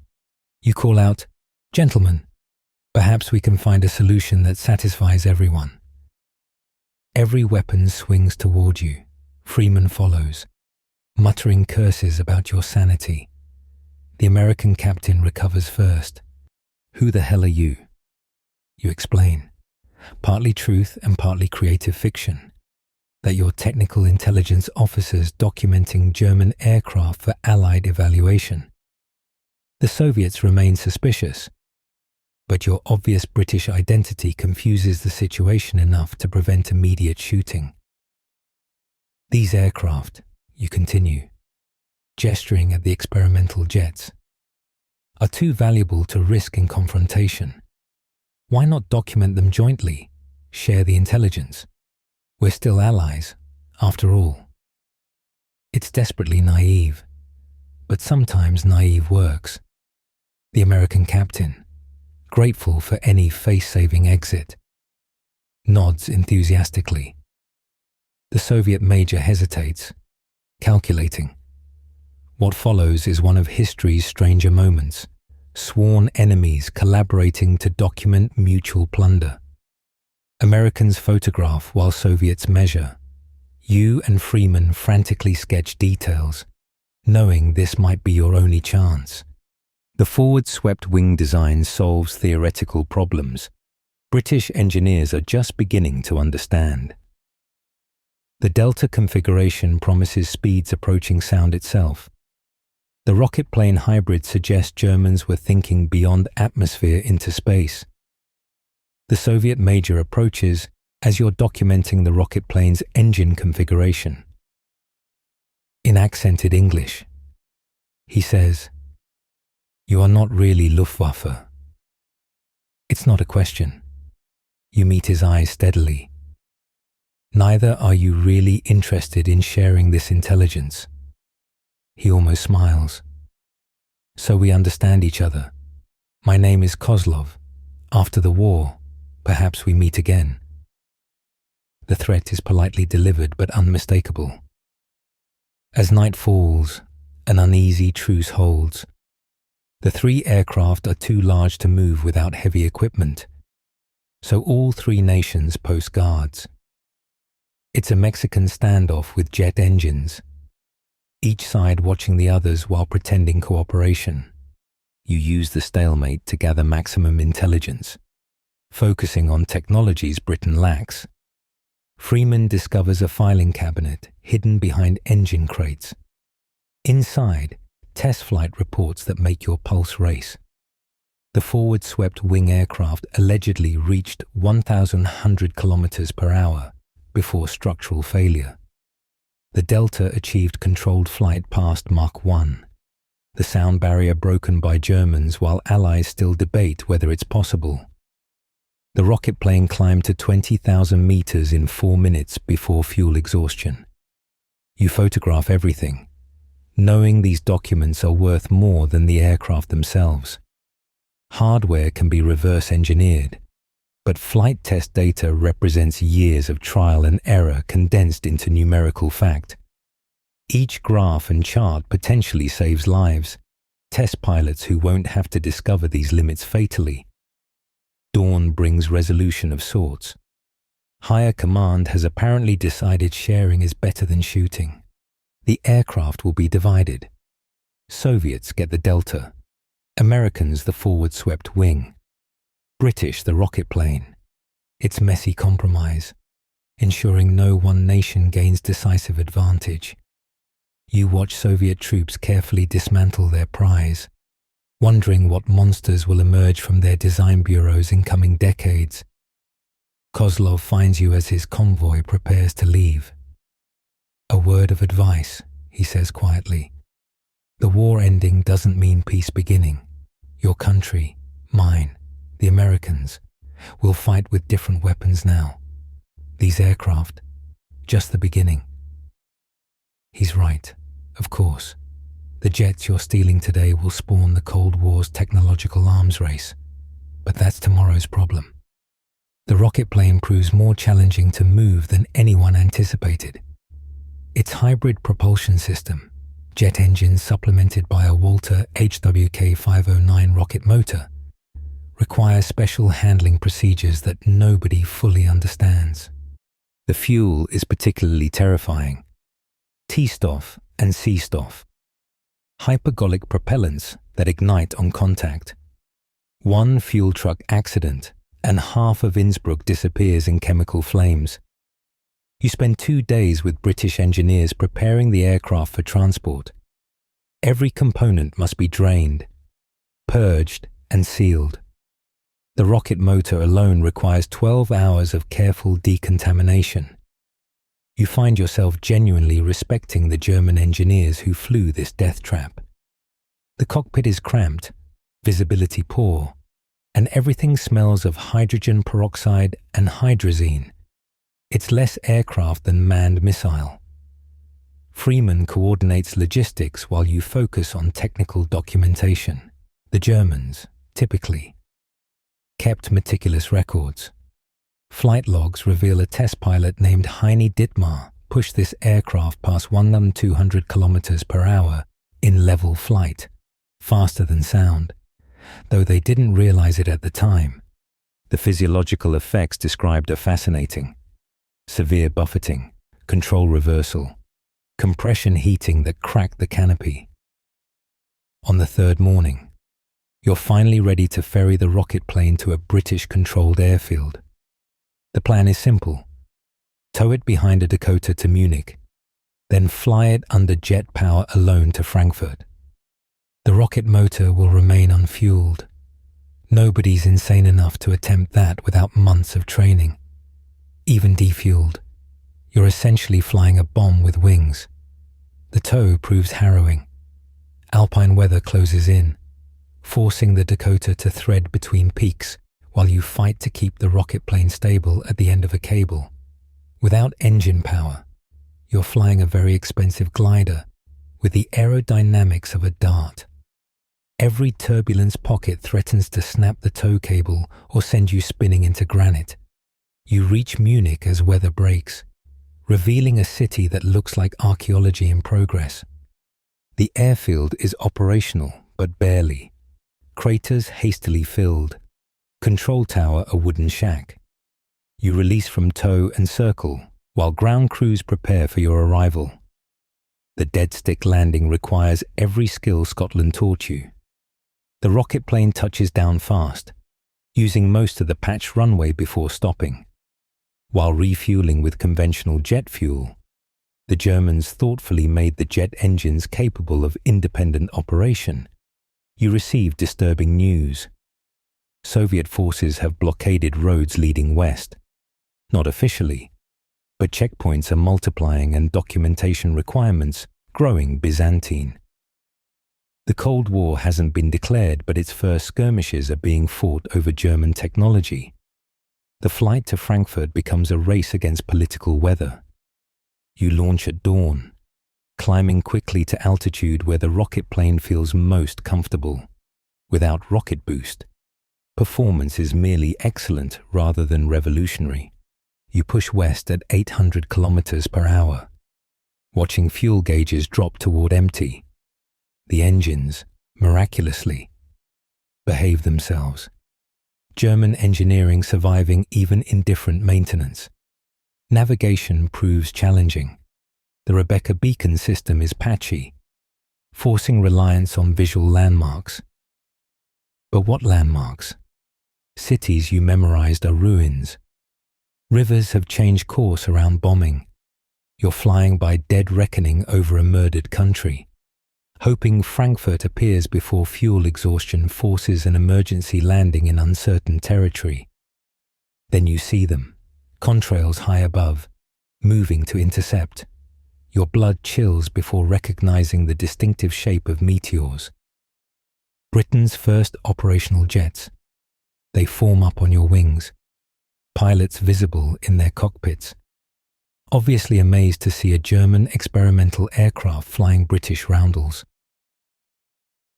You call out, "Gentlemen, perhaps we can find a solution that satisfies everyone." Every weapon swings toward you. Freeman follows, muttering curses about your sanity. The American captain recovers first. "Who the hell are you?" You explain, partly truth and partly creative fiction, that you're technical intelligence officers documenting German aircraft for Allied evaluation. The Soviets remain suspicious, but your obvious British identity confuses the situation enough to prevent immediate shooting. "These aircraft," you continue, gesturing at the experimental jets, "are too valuable to risk in confrontation. Why not document them jointly, share the intelligence? We're still allies, after all." It's desperately naive, but sometimes naive works. The American captain, grateful for any face-saving exit, nods enthusiastically. The Soviet major hesitates, calculating. What follows is one of history's stranger moments, sworn enemies collaborating to document mutual plunder. Americans photograph while Soviets measure. You and Freeman frantically sketch details, knowing this might be your only chance. The forward-swept wing design solves theoretical problems British engineers are just beginning to understand. The Delta configuration promises speeds approaching sound itself. The rocket plane hybrid suggests Germans were thinking beyond atmosphere into space. The Soviet major approaches as you're documenting the rocket plane's engine configuration. In accented English, he says, "You are not really Luftwaffe." It's not a question. You meet his eyes steadily. Neither are you really interested in sharing this intelligence. He almost smiles. "So we understand each other. My name is Kozlov. After the war, perhaps we meet again." The threat is politely delivered but unmistakable. As night falls, an uneasy truce holds. The three aircraft are too large to move without heavy equipment, so all three nations post guards. It's a Mexican standoff with jet engines, each side watching the others while pretending cooperation. You use the stalemate to gather maximum intelligence, focusing on technologies Britain lacks. Freeman discovers a filing cabinet hidden behind engine crates. Inside, test flight reports that make your pulse race. The forward-swept wing aircraft allegedly reached 1,100 kilometers per hour before structural failure. The Delta achieved controlled flight past Mach 1, the sound barrier broken by Germans while Allies still debate whether it's possible. The rocket plane climbed to 20,000 meters in 4 minutes before fuel exhaustion. You photograph everything, knowing these documents are worth more than the aircraft themselves. Hardware can be reverse engineered, but flight test data represents years of trial and error condensed into numerical fact. Each graph and chart potentially saves lives, test pilots who won't have to discover these limits fatally. Dawn brings resolution of sorts. Higher command has apparently decided sharing is better than shooting. The aircraft will be divided. Soviets get the Delta, Americans the forward-swept wing, British the rocket plane. It's messy compromise, ensuring no one nation gains decisive advantage. You watch Soviet troops carefully dismantle their prize, wondering what monsters will emerge from their design bureaus in coming decades. Kozlov finds you as his convoy prepares to leave. "A word of advice," he says quietly. "The war ending doesn't mean peace beginning. Your country, mine, the Americans, will fight with different weapons now. These aircraft, just the beginning. He's right, of course. The jets you're stealing today will spawn the Cold War's technological arms race. But that's tomorrow's problem. The rocket plane proves more challenging to move than anyone anticipated. Its hybrid propulsion system, jet engines supplemented by a Walter HWK-509 rocket motor, requires special handling procedures that nobody fully understands. The fuel is particularly terrifying. T-STOF and C-STOF, hypergolic propellants that ignite on contact. One fuel truck accident and half of Innsbruck disappears in chemical flames. You spend 2 days with British engineers preparing the aircraft for transport. Every component must be drained, purged, and sealed. The rocket motor alone requires 12 hours of careful decontamination. You find yourself genuinely respecting the German engineers who flew this death trap. The cockpit is cramped, visibility poor, and everything smells of hydrogen peroxide and hydrazine. It's less aircraft than manned missile. Freeman coordinates logistics while you focus on technical documentation. The Germans, typically, kept meticulous records. Flight logs reveal a test pilot named Heini Dittmar pushed this aircraft past 1,200 kilometers per hour in level flight, faster than sound, though they didn't realize it at the time. The physiological effects described are fascinating. Severe buffeting, control reversal, compression heating that cracked the canopy. On the third morning, you're finally ready to ferry the rocket plane to a British-controlled airfield. The plan is simple. Tow it behind a Dakota to Munich, then fly it under jet power alone to Frankfurt. The rocket motor will remain unfueled. Nobody's insane enough to attempt that without months of training. Even defueled, you're essentially flying a bomb with wings. The tow proves harrowing. Alpine weather closes in, forcing the Dakota to thread between peaks while you fight to keep the rocket plane stable at the end of a cable. Without engine power, you're flying a very expensive glider with the aerodynamics of a dart. Every turbulence pocket threatens to snap the tow cable or send you spinning into granite. You reach Munich as weather breaks, revealing a city that looks like archaeology in progress. The airfield is operational, but barely. Craters hastily filled. Control tower a wooden shack. You release from tow and circle, while ground crews prepare for your arrival. The dead stick landing requires every skill Scotland taught you. The rocket plane touches down fast, using most of the patched runway before stopping. While refueling with conventional jet fuel, the Germans thoughtfully made the jet engines capable of independent operation. You receive disturbing news. Soviet forces have blockaded roads leading west. Not officially, but checkpoints are multiplying and documentation requirements growing Byzantine. The Cold War hasn't been declared, but its first skirmishes are being fought over German technology. The flight to Frankfurt becomes a race against political weather. You launch at dawn, climbing quickly to altitude where the rocket plane feels most comfortable. Without rocket boost, performance is merely excellent rather than revolutionary. You push west at 800 kilometers per hour, watching fuel gauges drop toward empty. The engines, miraculously, behave themselves. German engineering surviving even indifferent maintenance. Navigation proves challenging. The Rebecca beacon system is patchy, forcing reliance on visual landmarks. But what landmarks? Cities you memorized are ruins. Rivers have changed course around bombing. You're flying by dead reckoning over a murdered country, hoping Frankfurt appears before fuel exhaustion forces an emergency landing in uncertain territory. Then you see them, contrails high above, moving to intercept. Your blood chills before recognizing the distinctive shape of meteors. Britain's first operational jets. They form up on your wings, pilots visible in their cockpits, obviously amazed to see a German experimental aircraft flying British roundels.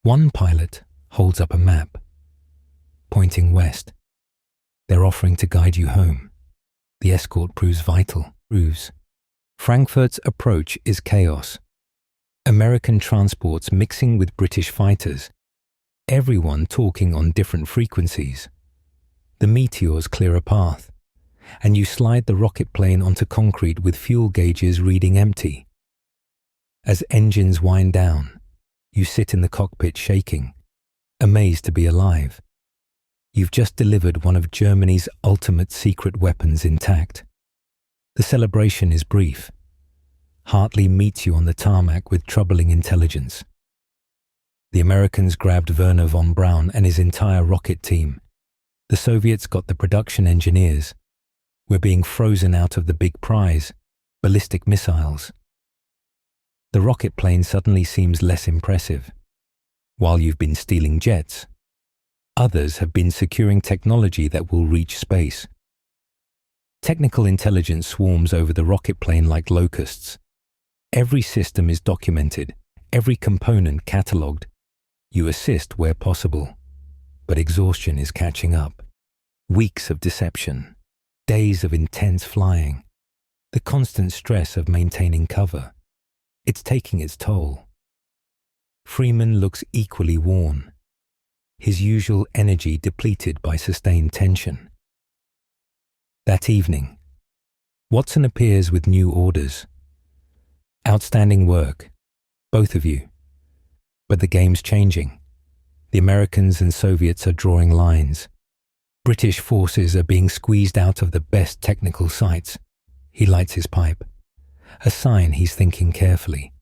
One pilot holds up a map, pointing west. They're offering to guide you home. The escort proves vital. Frankfurt's approach is chaos. American transports mixing with British fighters, everyone talking on different frequencies. The meteors clear a path, and you slide the rocket plane onto concrete with fuel gauges reading empty. As engines wind down, you sit in the cockpit shaking, amazed to be alive. You've just delivered one of Germany's ultimate secret weapons intact. The celebration is brief. Hartley meets you on the tarmac with troubling intelligence. The Americans grabbed Werner von Braun and his entire rocket team. The Soviets got the production engineers. We're being frozen out of the big prize, ballistic missiles. The rocket plane suddenly seems less impressive. While you've been stealing jets, others have been securing technology that will reach space. Technical intelligence swarms over the rocket plane like locusts. Every system is documented, every component catalogued. You assist where possible, but exhaustion is catching up. Weeks of deception, days of intense flying, the constant stress of maintaining cover. It's taking its toll. Freeman looks equally worn, his usual energy depleted by sustained tension. That evening, Watson appears with new orders. Outstanding work, both of you. But the game's changing. The Americans and Soviets are drawing lines. British forces are being squeezed out of the best technical sites. He lights his pipe, a sign he's thinking carefully.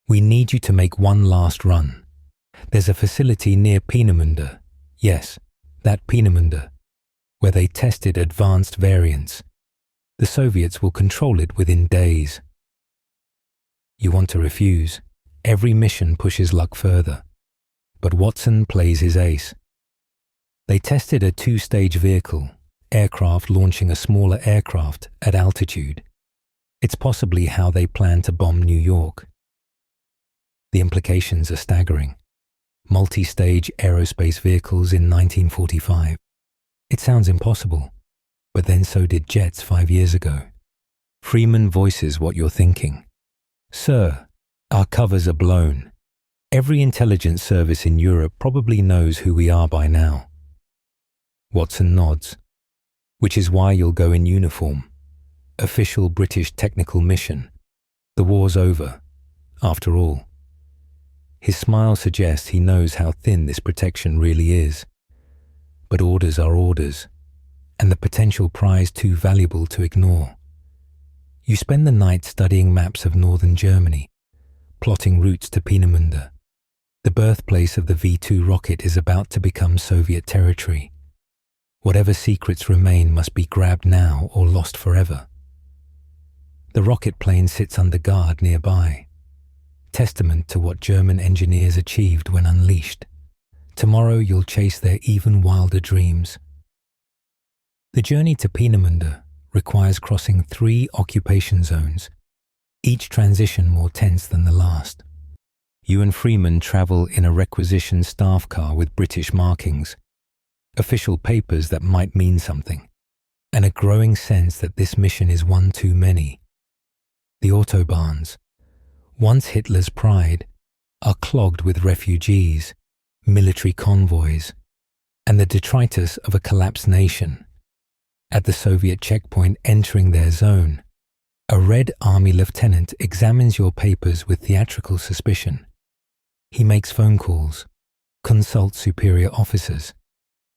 We need you to make one last run. There's a facility near Peenemünde. Yes, that Peenemünde, where they tested advanced variants. The Soviets will control it within days. You want to refuse. Every mission pushes luck further. But Watson plays his ace. They tested a two-stage vehicle, aircraft launching a smaller aircraft at altitude. It's possibly how they plan to bomb New York. The implications are staggering. Multi-stage aerospace vehicles in 1945. It sounds impossible, but then so did jets 5 years ago. Freeman voices what you're thinking. Sir, our covers are blown. Every intelligence service in Europe probably knows who we are by now. Watson nods, which is why you'll go in uniform. Official British technical mission. The war's over, after all. His smile suggests he knows how thin this protection really is. But orders are orders, and the potential prize too valuable to ignore. You spend the night studying maps of northern Germany, plotting routes to Peenemünde. The birthplace of the V-2 rocket is about to become Soviet territory. Whatever secrets remain must be grabbed now or lost forever. The rocket plane sits under guard nearby, testament to what German engineers achieved when unleashed. Tomorrow you'll chase their even wilder dreams. The journey to Peenemünde requires crossing 3 occupation zones, each transition more tense than the last. You and Freeman travel in a requisitioned staff car with British markings, official papers that might mean something, and a growing sense that this mission is one too many. The autobahns, once Hitler's pride, are clogged with refugees, military convoys, and the detritus of a collapsed nation. At the Soviet checkpoint entering their zone, a Red Army lieutenant examines your papers with theatrical suspicion. He makes phone calls, consults superior officers,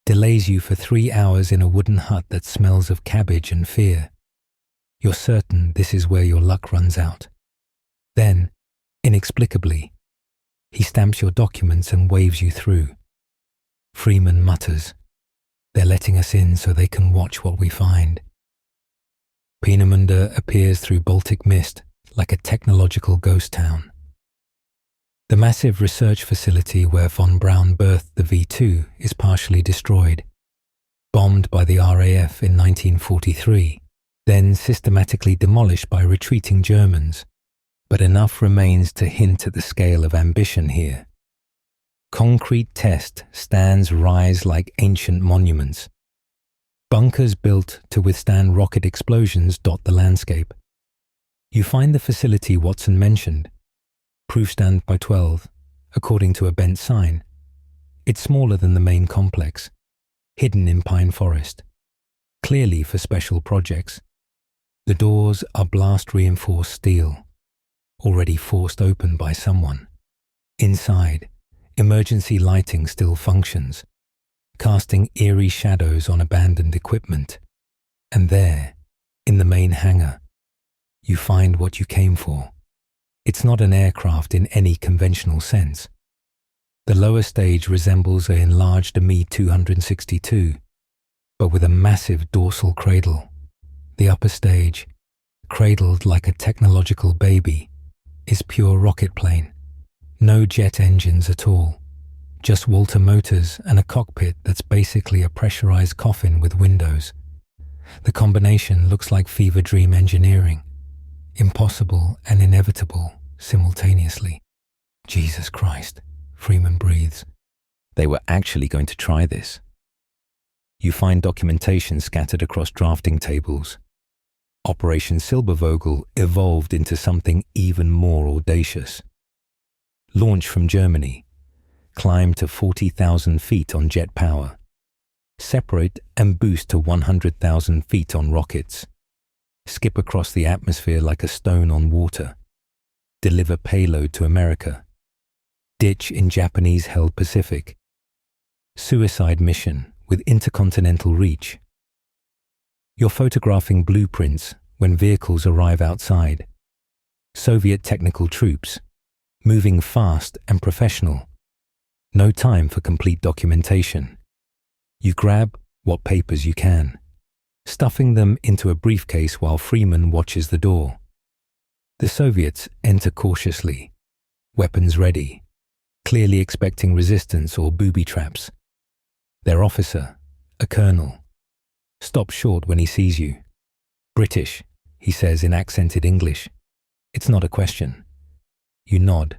delays you for 3 hours in a wooden hut that smells of cabbage and fear. You're certain this is where your luck runs out. Then, inexplicably, he stamps your documents and waves you through. Freeman mutters, "They're letting us in so they can watch what we find." Peenemünde appears through Baltic mist like a technological ghost town. The massive research facility where von Braun birthed the V-2 is partially destroyed. bombed by the RAF in 1943, then systematically demolished by retreating Germans. But enough remains to hint at the scale of ambition here. Concrete test stands rise like ancient monuments. Bunkers built to withstand rocket explosions dot the landscape. You find the facility Watson mentioned, proof stand by 12, according to a bent sign. It's smaller than the main complex, hidden in pine forest, clearly for special projects. The doors are blast-reinforced steel, already forced open by someone. Inside, emergency lighting still functions, casting eerie shadows on abandoned equipment. And there, in the main hangar, you find what you came for. It's not an aircraft in any conventional sense. The lower stage resembles an enlarged Me-262, but with a massive dorsal cradle. The upper stage, cradled like a technological baby, is pure rocket plane. No jet engines at all, just Walter motors and a cockpit that's basically a pressurized coffin with windows. The combination looks like fever dream engineering, impossible and inevitable simultaneously. Jesus Christ, Freeman breathes. They were actually going to try this. You find documentation scattered across drafting tables. Operation Silbervogel evolved into something even more audacious. Launch from Germany, climb to 40,000 feet on jet power, separate and boost to 100,000 feet on rockets, skip across the atmosphere like a stone on water, deliver payload to America, ditch in Japanese-held Pacific, suicide mission with intercontinental reach. You're photographing blueprints when vehicles arrive outside. Soviet technical troops, moving fast and professional. No time for complete documentation. You grab what papers you can, stuffing them into a briefcase while Freeman watches the door. The Soviets enter cautiously, weapons ready, clearly expecting resistance or booby traps. Their officer, a colonel, stops short when he sees you. British, he says in accented English. It's not a question. You nod,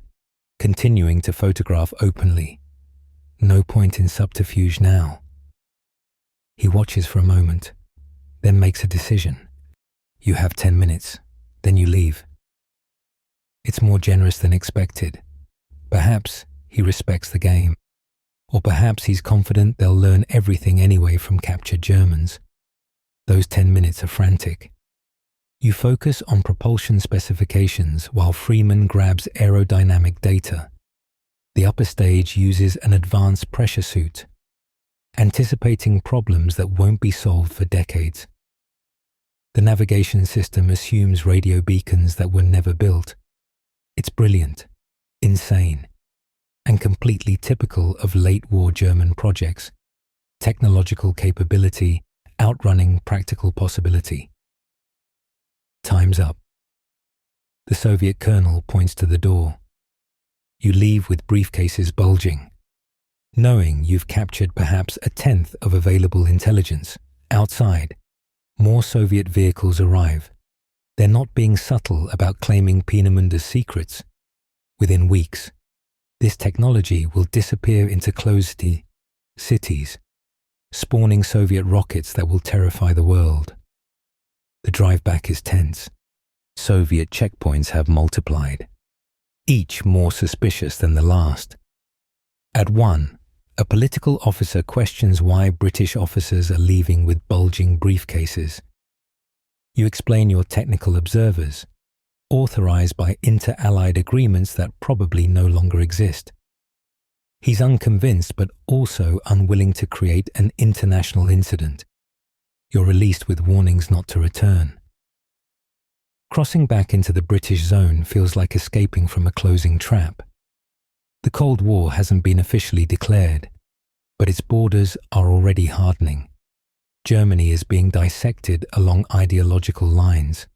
continuing to photograph openly. No point in subterfuge now. He watches for a moment, then makes a decision. You have 10 minutes, then you leave. It's more generous than expected. Perhaps he respects the game. Or perhaps he's confident they'll learn everything anyway from captured Germans. Those 10 minutes are frantic. You focus on propulsion specifications while Freeman grabs aerodynamic data. The upper stage uses an advanced pressure suit, anticipating problems that won't be solved for decades. The navigation system assumes radio beacons that were never built. It's brilliant, insane, and completely typical of late-war German projects. Technological capability outrunning practical possibility. Time's up. The Soviet colonel points to the door. You leave with briefcases bulging, knowing you've captured perhaps a tenth of available intelligence. Outside, more Soviet vehicles arrive. They're not being subtle about claiming Peenemunde's secrets. Within weeks, this technology will disappear into closed cities, spawning Soviet rockets that will terrify the world. The drive back is tense. Soviet checkpoints have multiplied, each more suspicious than the last. At one, a political officer questions why British officers are leaving with bulging briefcases. You explain your technical observers, authorized by inter-allied agreements that probably no longer exist. He's unconvinced but also unwilling to create an international incident. You're released with warnings not to return. Crossing back into the British zone feels like escaping from a closing trap. The Cold War hasn't been officially declared, but its borders are already hardening. Germany is being dissected along ideological lines.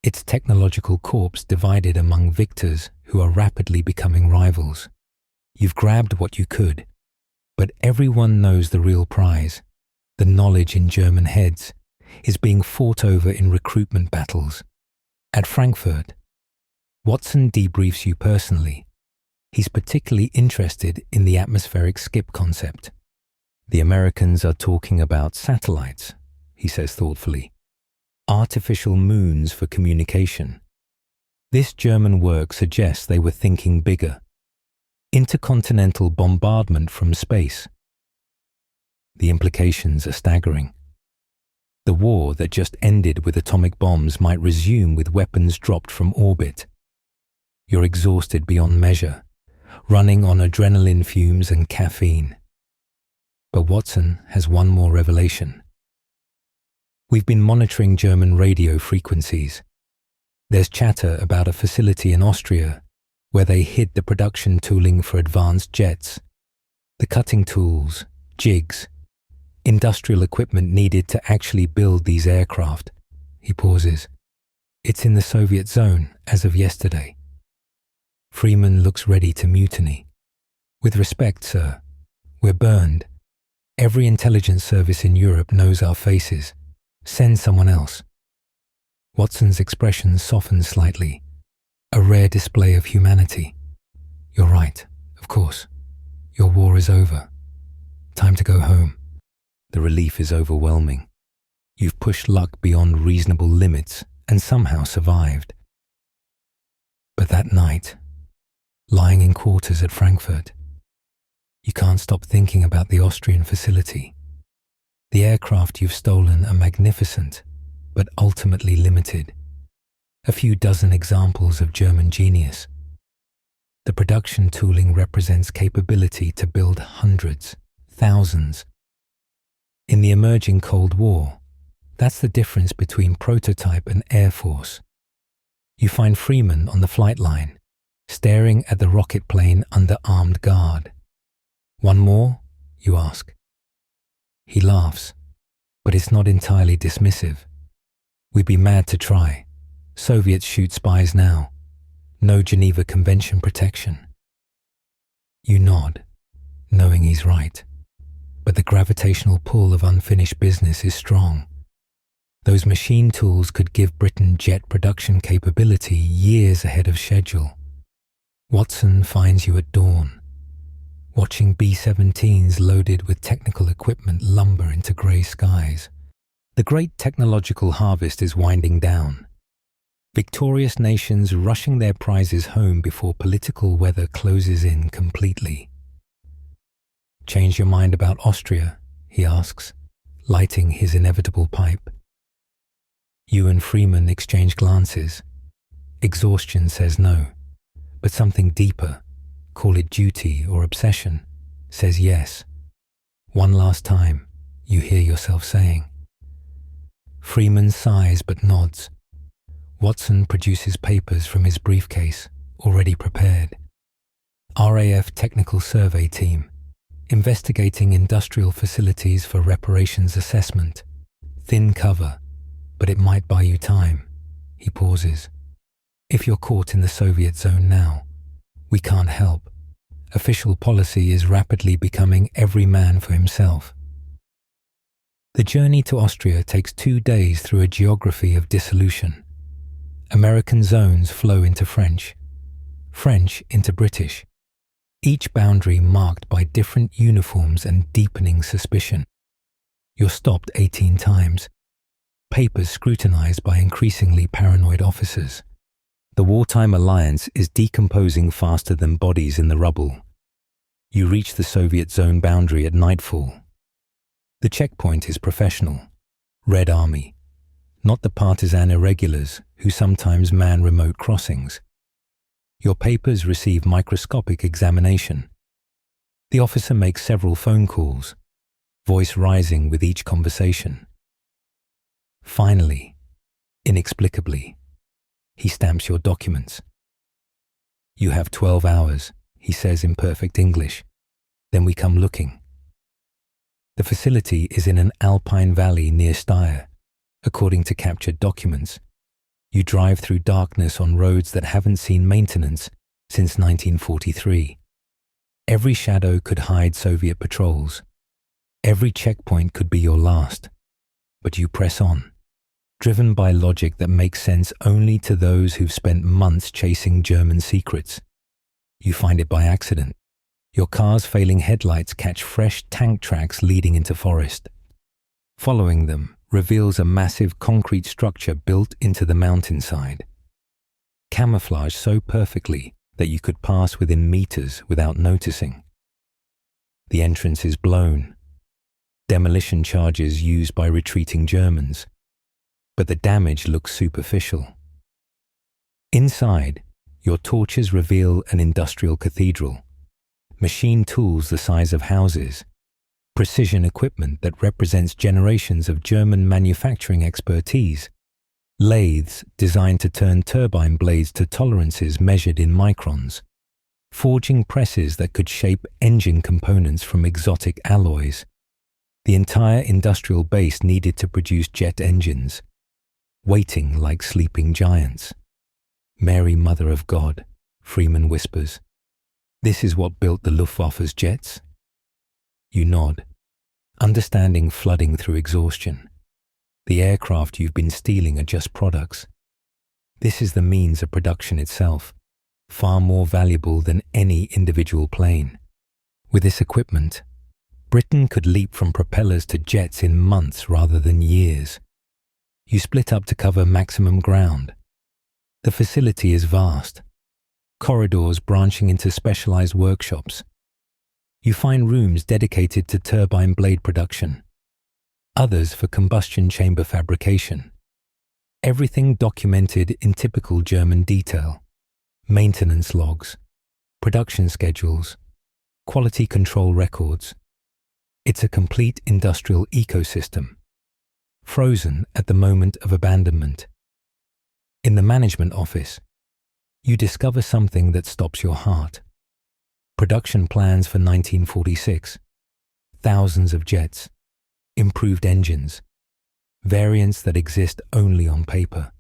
Its technological corps divided among victors who are rapidly becoming rivals. You've grabbed what you could, but everyone knows the real prize. the knowledge in German heads, is being fought over in recruitment battles. At Frankfurt, Watson debriefs you personally. He's particularly interested in the atmospheric skip concept. The Americans are talking about satellites, he says thoughtfully. Artificial moons for communication. This German work suggests they were thinking bigger. Intercontinental bombardment from space. The implications are staggering. The war that just ended with atomic bombs might resume with weapons dropped from orbit. You're exhausted beyond measure, running on adrenaline fumes and caffeine. But Watson has one more revelation. We've been monitoring German radio frequencies. There's chatter about a facility in Austria where they hid the production tooling for advanced jets, the cutting tools, jigs, industrial equipment needed to actually build these aircraft. He pauses. It's in the Soviet zone as of yesterday. Freeman looks ready to mutiny. With respect, sir, we're burned. Every intelligence service in Europe knows our faces. Send someone else. Watson's expression softens slightly. A rare display of humanity. You're right, of course. Your war is over. Time to go home. The relief is overwhelming. You've pushed luck beyond reasonable limits and somehow survived. But that night, lying in quarters at Frankfurt, you can't stop thinking about the Austrian facility. The aircraft you've stolen are magnificent, but ultimately limited. A few dozen examples of German genius. The production tooling represents capability to build hundreds, thousands. In the emerging Cold War, that's the difference between prototype and Air Force. You find Freeman on the flight line, staring at the rocket plane under armed guard. One more, you ask. He laughs, but it's not entirely dismissive. We'd be mad to try. Soviets shoot spies now. No Geneva Convention protection. You nod, knowing he's right. But the gravitational pull of unfinished business is strong. Those machine tools could give Britain jet production capability years ahead of schedule. Watson finds you at dawn, watching B-17s loaded with technical equipment lumber into grey skies. The great technological harvest is winding down. Victorious nations rushing their prizes home before political weather closes in completely. Change your mind about Austria, he asks, lighting his inevitable pipe. You and Freeman exchange glances. Exhaustion says no, but something deeper, call it duty or obsession, says yes. One last time, you hear yourself saying. Freeman sighs but nods. Watson produces papers from his briefcase, already prepared. RAF Technical Survey Team, investigating industrial facilities for reparations assessment. Thin cover, but it might buy you time. He pauses. If you're caught in the Soviet zone now, we can't help. Official policy is rapidly becoming every man for himself. The journey to Austria takes 2 days through a geography of dissolution. American zones flow into French, French into British, each boundary marked by different uniforms and deepening suspicion. You're stopped 18 times, papers scrutinized by increasingly paranoid officers. The wartime alliance is decomposing faster than bodies in the rubble. You reach the Soviet zone boundary at nightfall. The checkpoint is professional, Red Army, not the partisan irregulars who sometimes man remote crossings. Your papers receive microscopic examination. The officer makes several phone calls, voice rising with each conversation. Finally, inexplicably, he stamps your documents. You have 12 hours, he says in perfect English. Then we come looking. The facility is in an alpine valley near Steyr. According to captured documents, you drive through darkness on roads that haven't seen maintenance since 1943. Every shadow could hide Soviet patrols. Every checkpoint could be your last, but you press on, driven by logic that makes sense only to those who've spent months chasing German secrets. You find it by accident. Your car's failing headlights catch fresh tank tracks leading into forest. Following them reveals a massive concrete structure built into the mountainside, camouflaged so perfectly that you could pass within meters without noticing. The entrance is blown, demolition charges used by retreating Germans, but the damage looks superficial. Inside, your torches reveal an industrial cathedral, machine tools the size of houses, precision equipment that represents generations of German manufacturing expertise, lathes designed to turn turbine blades to tolerances measured in microns, forging presses that could shape engine components from exotic alloys. The entire industrial base needed to produce jet engines, waiting like sleeping giants. Mary, Mother of God, Freeman whispers. This is what built the Luftwaffe's jets? You nod, understanding flooding through exhaustion. The aircraft you've been stealing are just products. This is the means of production itself, far more valuable than any individual plane. With this equipment, Britain could leap from propellers to jets in months rather than years. You split up to cover maximum ground. The facility is vast, corridors branching into specialized workshops. You find rooms dedicated to turbine blade production, others for combustion chamber fabrication. Everything documented in typical German detail: maintenance logs, production schedules, quality control records. It's a complete industrial ecosystem, frozen at the moment of abandonment. In the management office, you discover something that stops your heart. Production plans for 1946, thousands of jets, improved engines, variants that exist only on paper.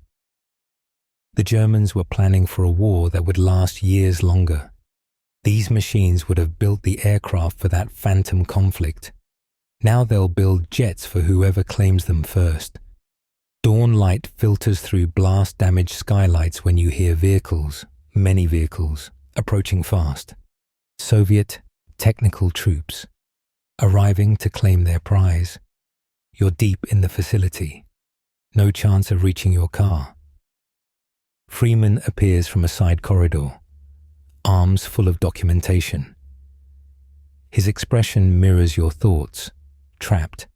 The Germans were planning for a war that would last years longer. These machines would have built the aircraft for that phantom conflict. Now they'll build jets for whoever claims them first. Dawn light filters through blast-damaged skylights when you hear vehicles, many vehicles, approaching fast. Soviet technical troops, arriving to claim their prize. You're deep in the facility. No chance of reaching your car. Freeman appears from a side corridor, arms full of documentation. His expression mirrors your thoughts, trapped.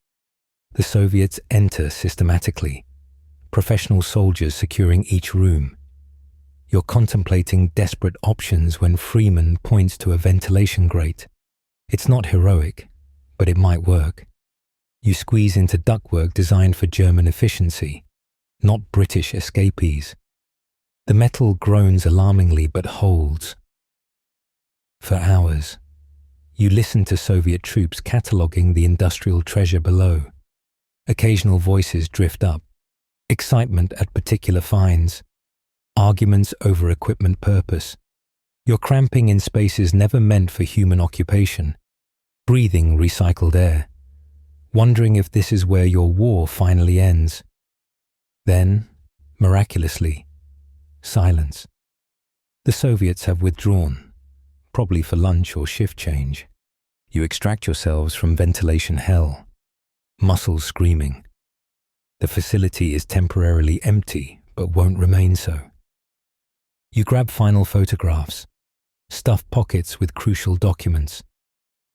The Soviets enter systematically, professional soldiers securing each room. You're contemplating desperate options when Freeman points to a ventilation grate. It's not heroic, but it might work. You squeeze into ductwork designed for German efficiency, not British escapees. The metal groans alarmingly but holds. For hours, you listen to Soviet troops cataloguing the industrial treasure below. Occasional voices drift up, excitement at particular finds, arguments over equipment purpose. You're cramping in spaces never meant for human occupation, breathing recycled air, wondering if this is where your war finally ends. Then, miraculously, silence. The Soviets have withdrawn, probably for lunch or shift change. You extract yourselves from ventilation hell, muscles screaming. The facility is temporarily empty, but won't remain so. You grab final photographs, stuff pockets with crucial documents,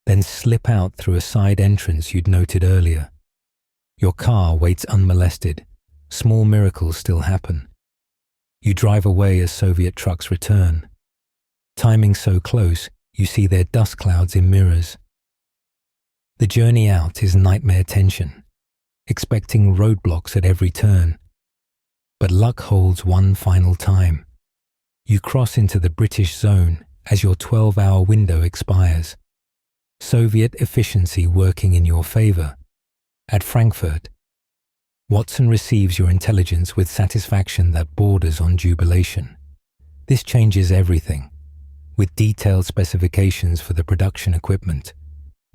then slip out through a side entrance you'd noted earlier. Your car waits unmolested. Small miracles still happen. You drive away as Soviet trucks return. Timing so close, you see their dust clouds in mirrors. The journey out is nightmare tension, expecting roadblocks at every turn. But luck holds one final time. You cross into the British zone as your 12-hour window expires. Soviet efficiency working in your favor. At Frankfurt, Watson receives your intelligence with satisfaction that borders on jubilation. This changes everything, with detailed specifications for the production equipment,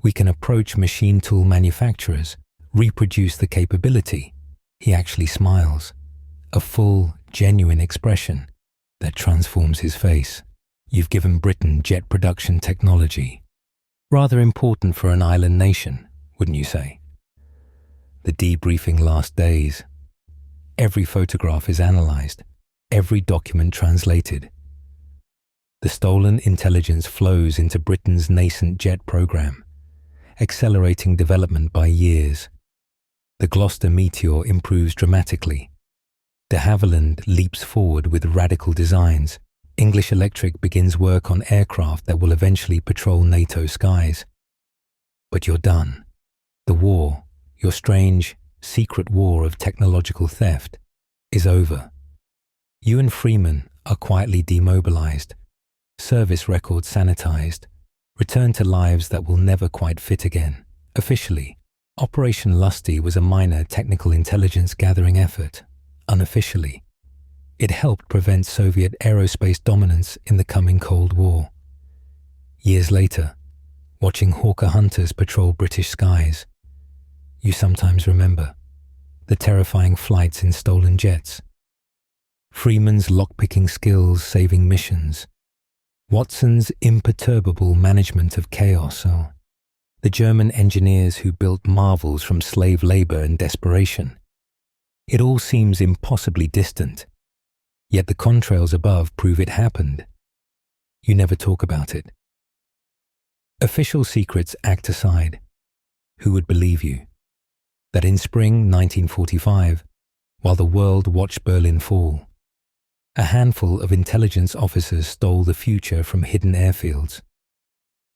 We can approach machine tool manufacturers, reproduce the capability. He actually smiles, a full, genuine expression that transforms his face. You've given Britain jet production technology. Rather important for an island nation, wouldn't you say? The debriefing last days. Every photograph is analysed, every document translated. The stolen intelligence flows into Britain's nascent jet programme, accelerating development by years. The Gloucester Meteor improves dramatically. De Havilland leaps forward with radical designs. English Electric begins work on aircraft that will eventually patrol NATO skies. But you're done. The war, your strange, secret war of technological theft, is over. You and Freeman are quietly demobilized, service records sanitized, return to lives that will never quite fit again. Officially, Operation Lusty was a minor technical intelligence gathering effort. Unofficially, it helped prevent Soviet aerospace dominance in the coming Cold War. Years later, watching Hawker hunters patrol British skies, you sometimes remember the terrifying flights in stolen jets, Freeman's lockpicking skills saving missions, Watson's imperturbable management of chaos, or the German engineers who built marvels from slave labour and desperation. It all seems impossibly distant, yet the contrails above prove it happened. You never talk about it. Official secrets act aside. Who would believe you? That in spring 1945, while the world watched Berlin fall, a handful of intelligence officers stole the future from hidden airfields.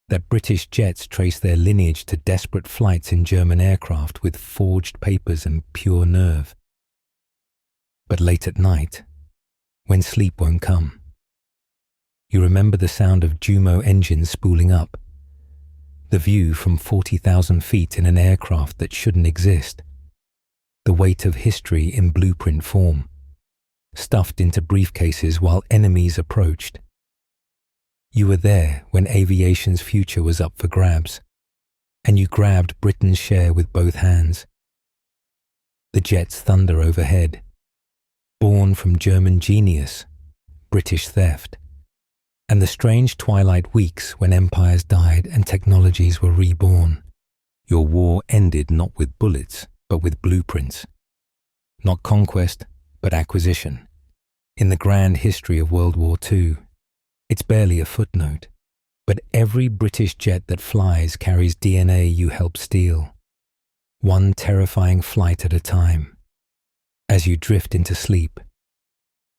That British jets traced their lineage to desperate flights in German aircraft with forged papers and pure nerve. But late at night, when sleep won't come, you remember the sound of Jumo engines spooling up, the view from 40,000 feet in an aircraft that shouldn't exist, the weight of history in blueprint form, stuffed into briefcases while enemies approached. You were there when aviation's future was up for grabs, and you grabbed Britain's share with both hands. The jets thunder overhead, born from German genius, British theft, and the strange twilight weeks when empires died and technologies were reborn. Your war ended not with bullets, but with blueprints. Not conquest, but acquisition. In the grand history of World War II, it's barely a footnote, but every British jet that flies carries DNA you helped steal. One terrifying flight at a time. As you drift into sleep,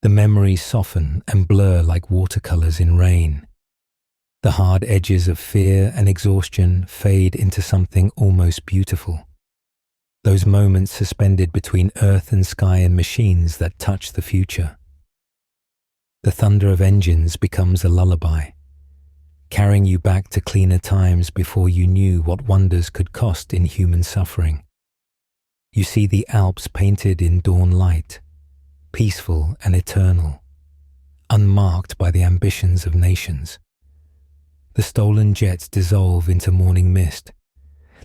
the memories soften and blur like watercolors in rain. The hard edges of fear and exhaustion fade into something almost beautiful. Those moments suspended between earth and sky and machines that touch the future. The thunder of engines becomes a lullaby, carrying you back to cleaner times before you knew what wonders could cost in human suffering. You see the Alps painted in dawn light, peaceful and eternal, unmarked by the ambitions of nations. The stolen jets dissolve into morning mist,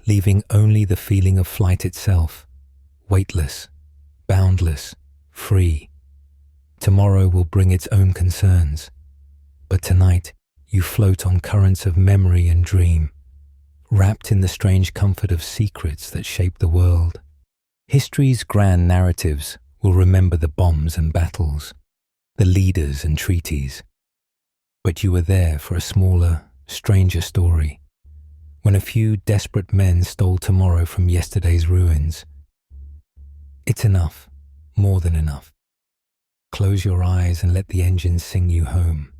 leaving only the feeling of flight itself, weightless, boundless, free. Tomorrow will bring its own concerns, but tonight you float on currents of memory and dream, wrapped in the strange comfort of secrets that shape the world. History's grand narratives will remember the bombs and battles, the leaders and treaties. But you were there for a smaller, stranger story, when a few desperate men stole tomorrow from yesterday's ruins. It's enough, more than enough. Close your eyes and let the engines sing you home.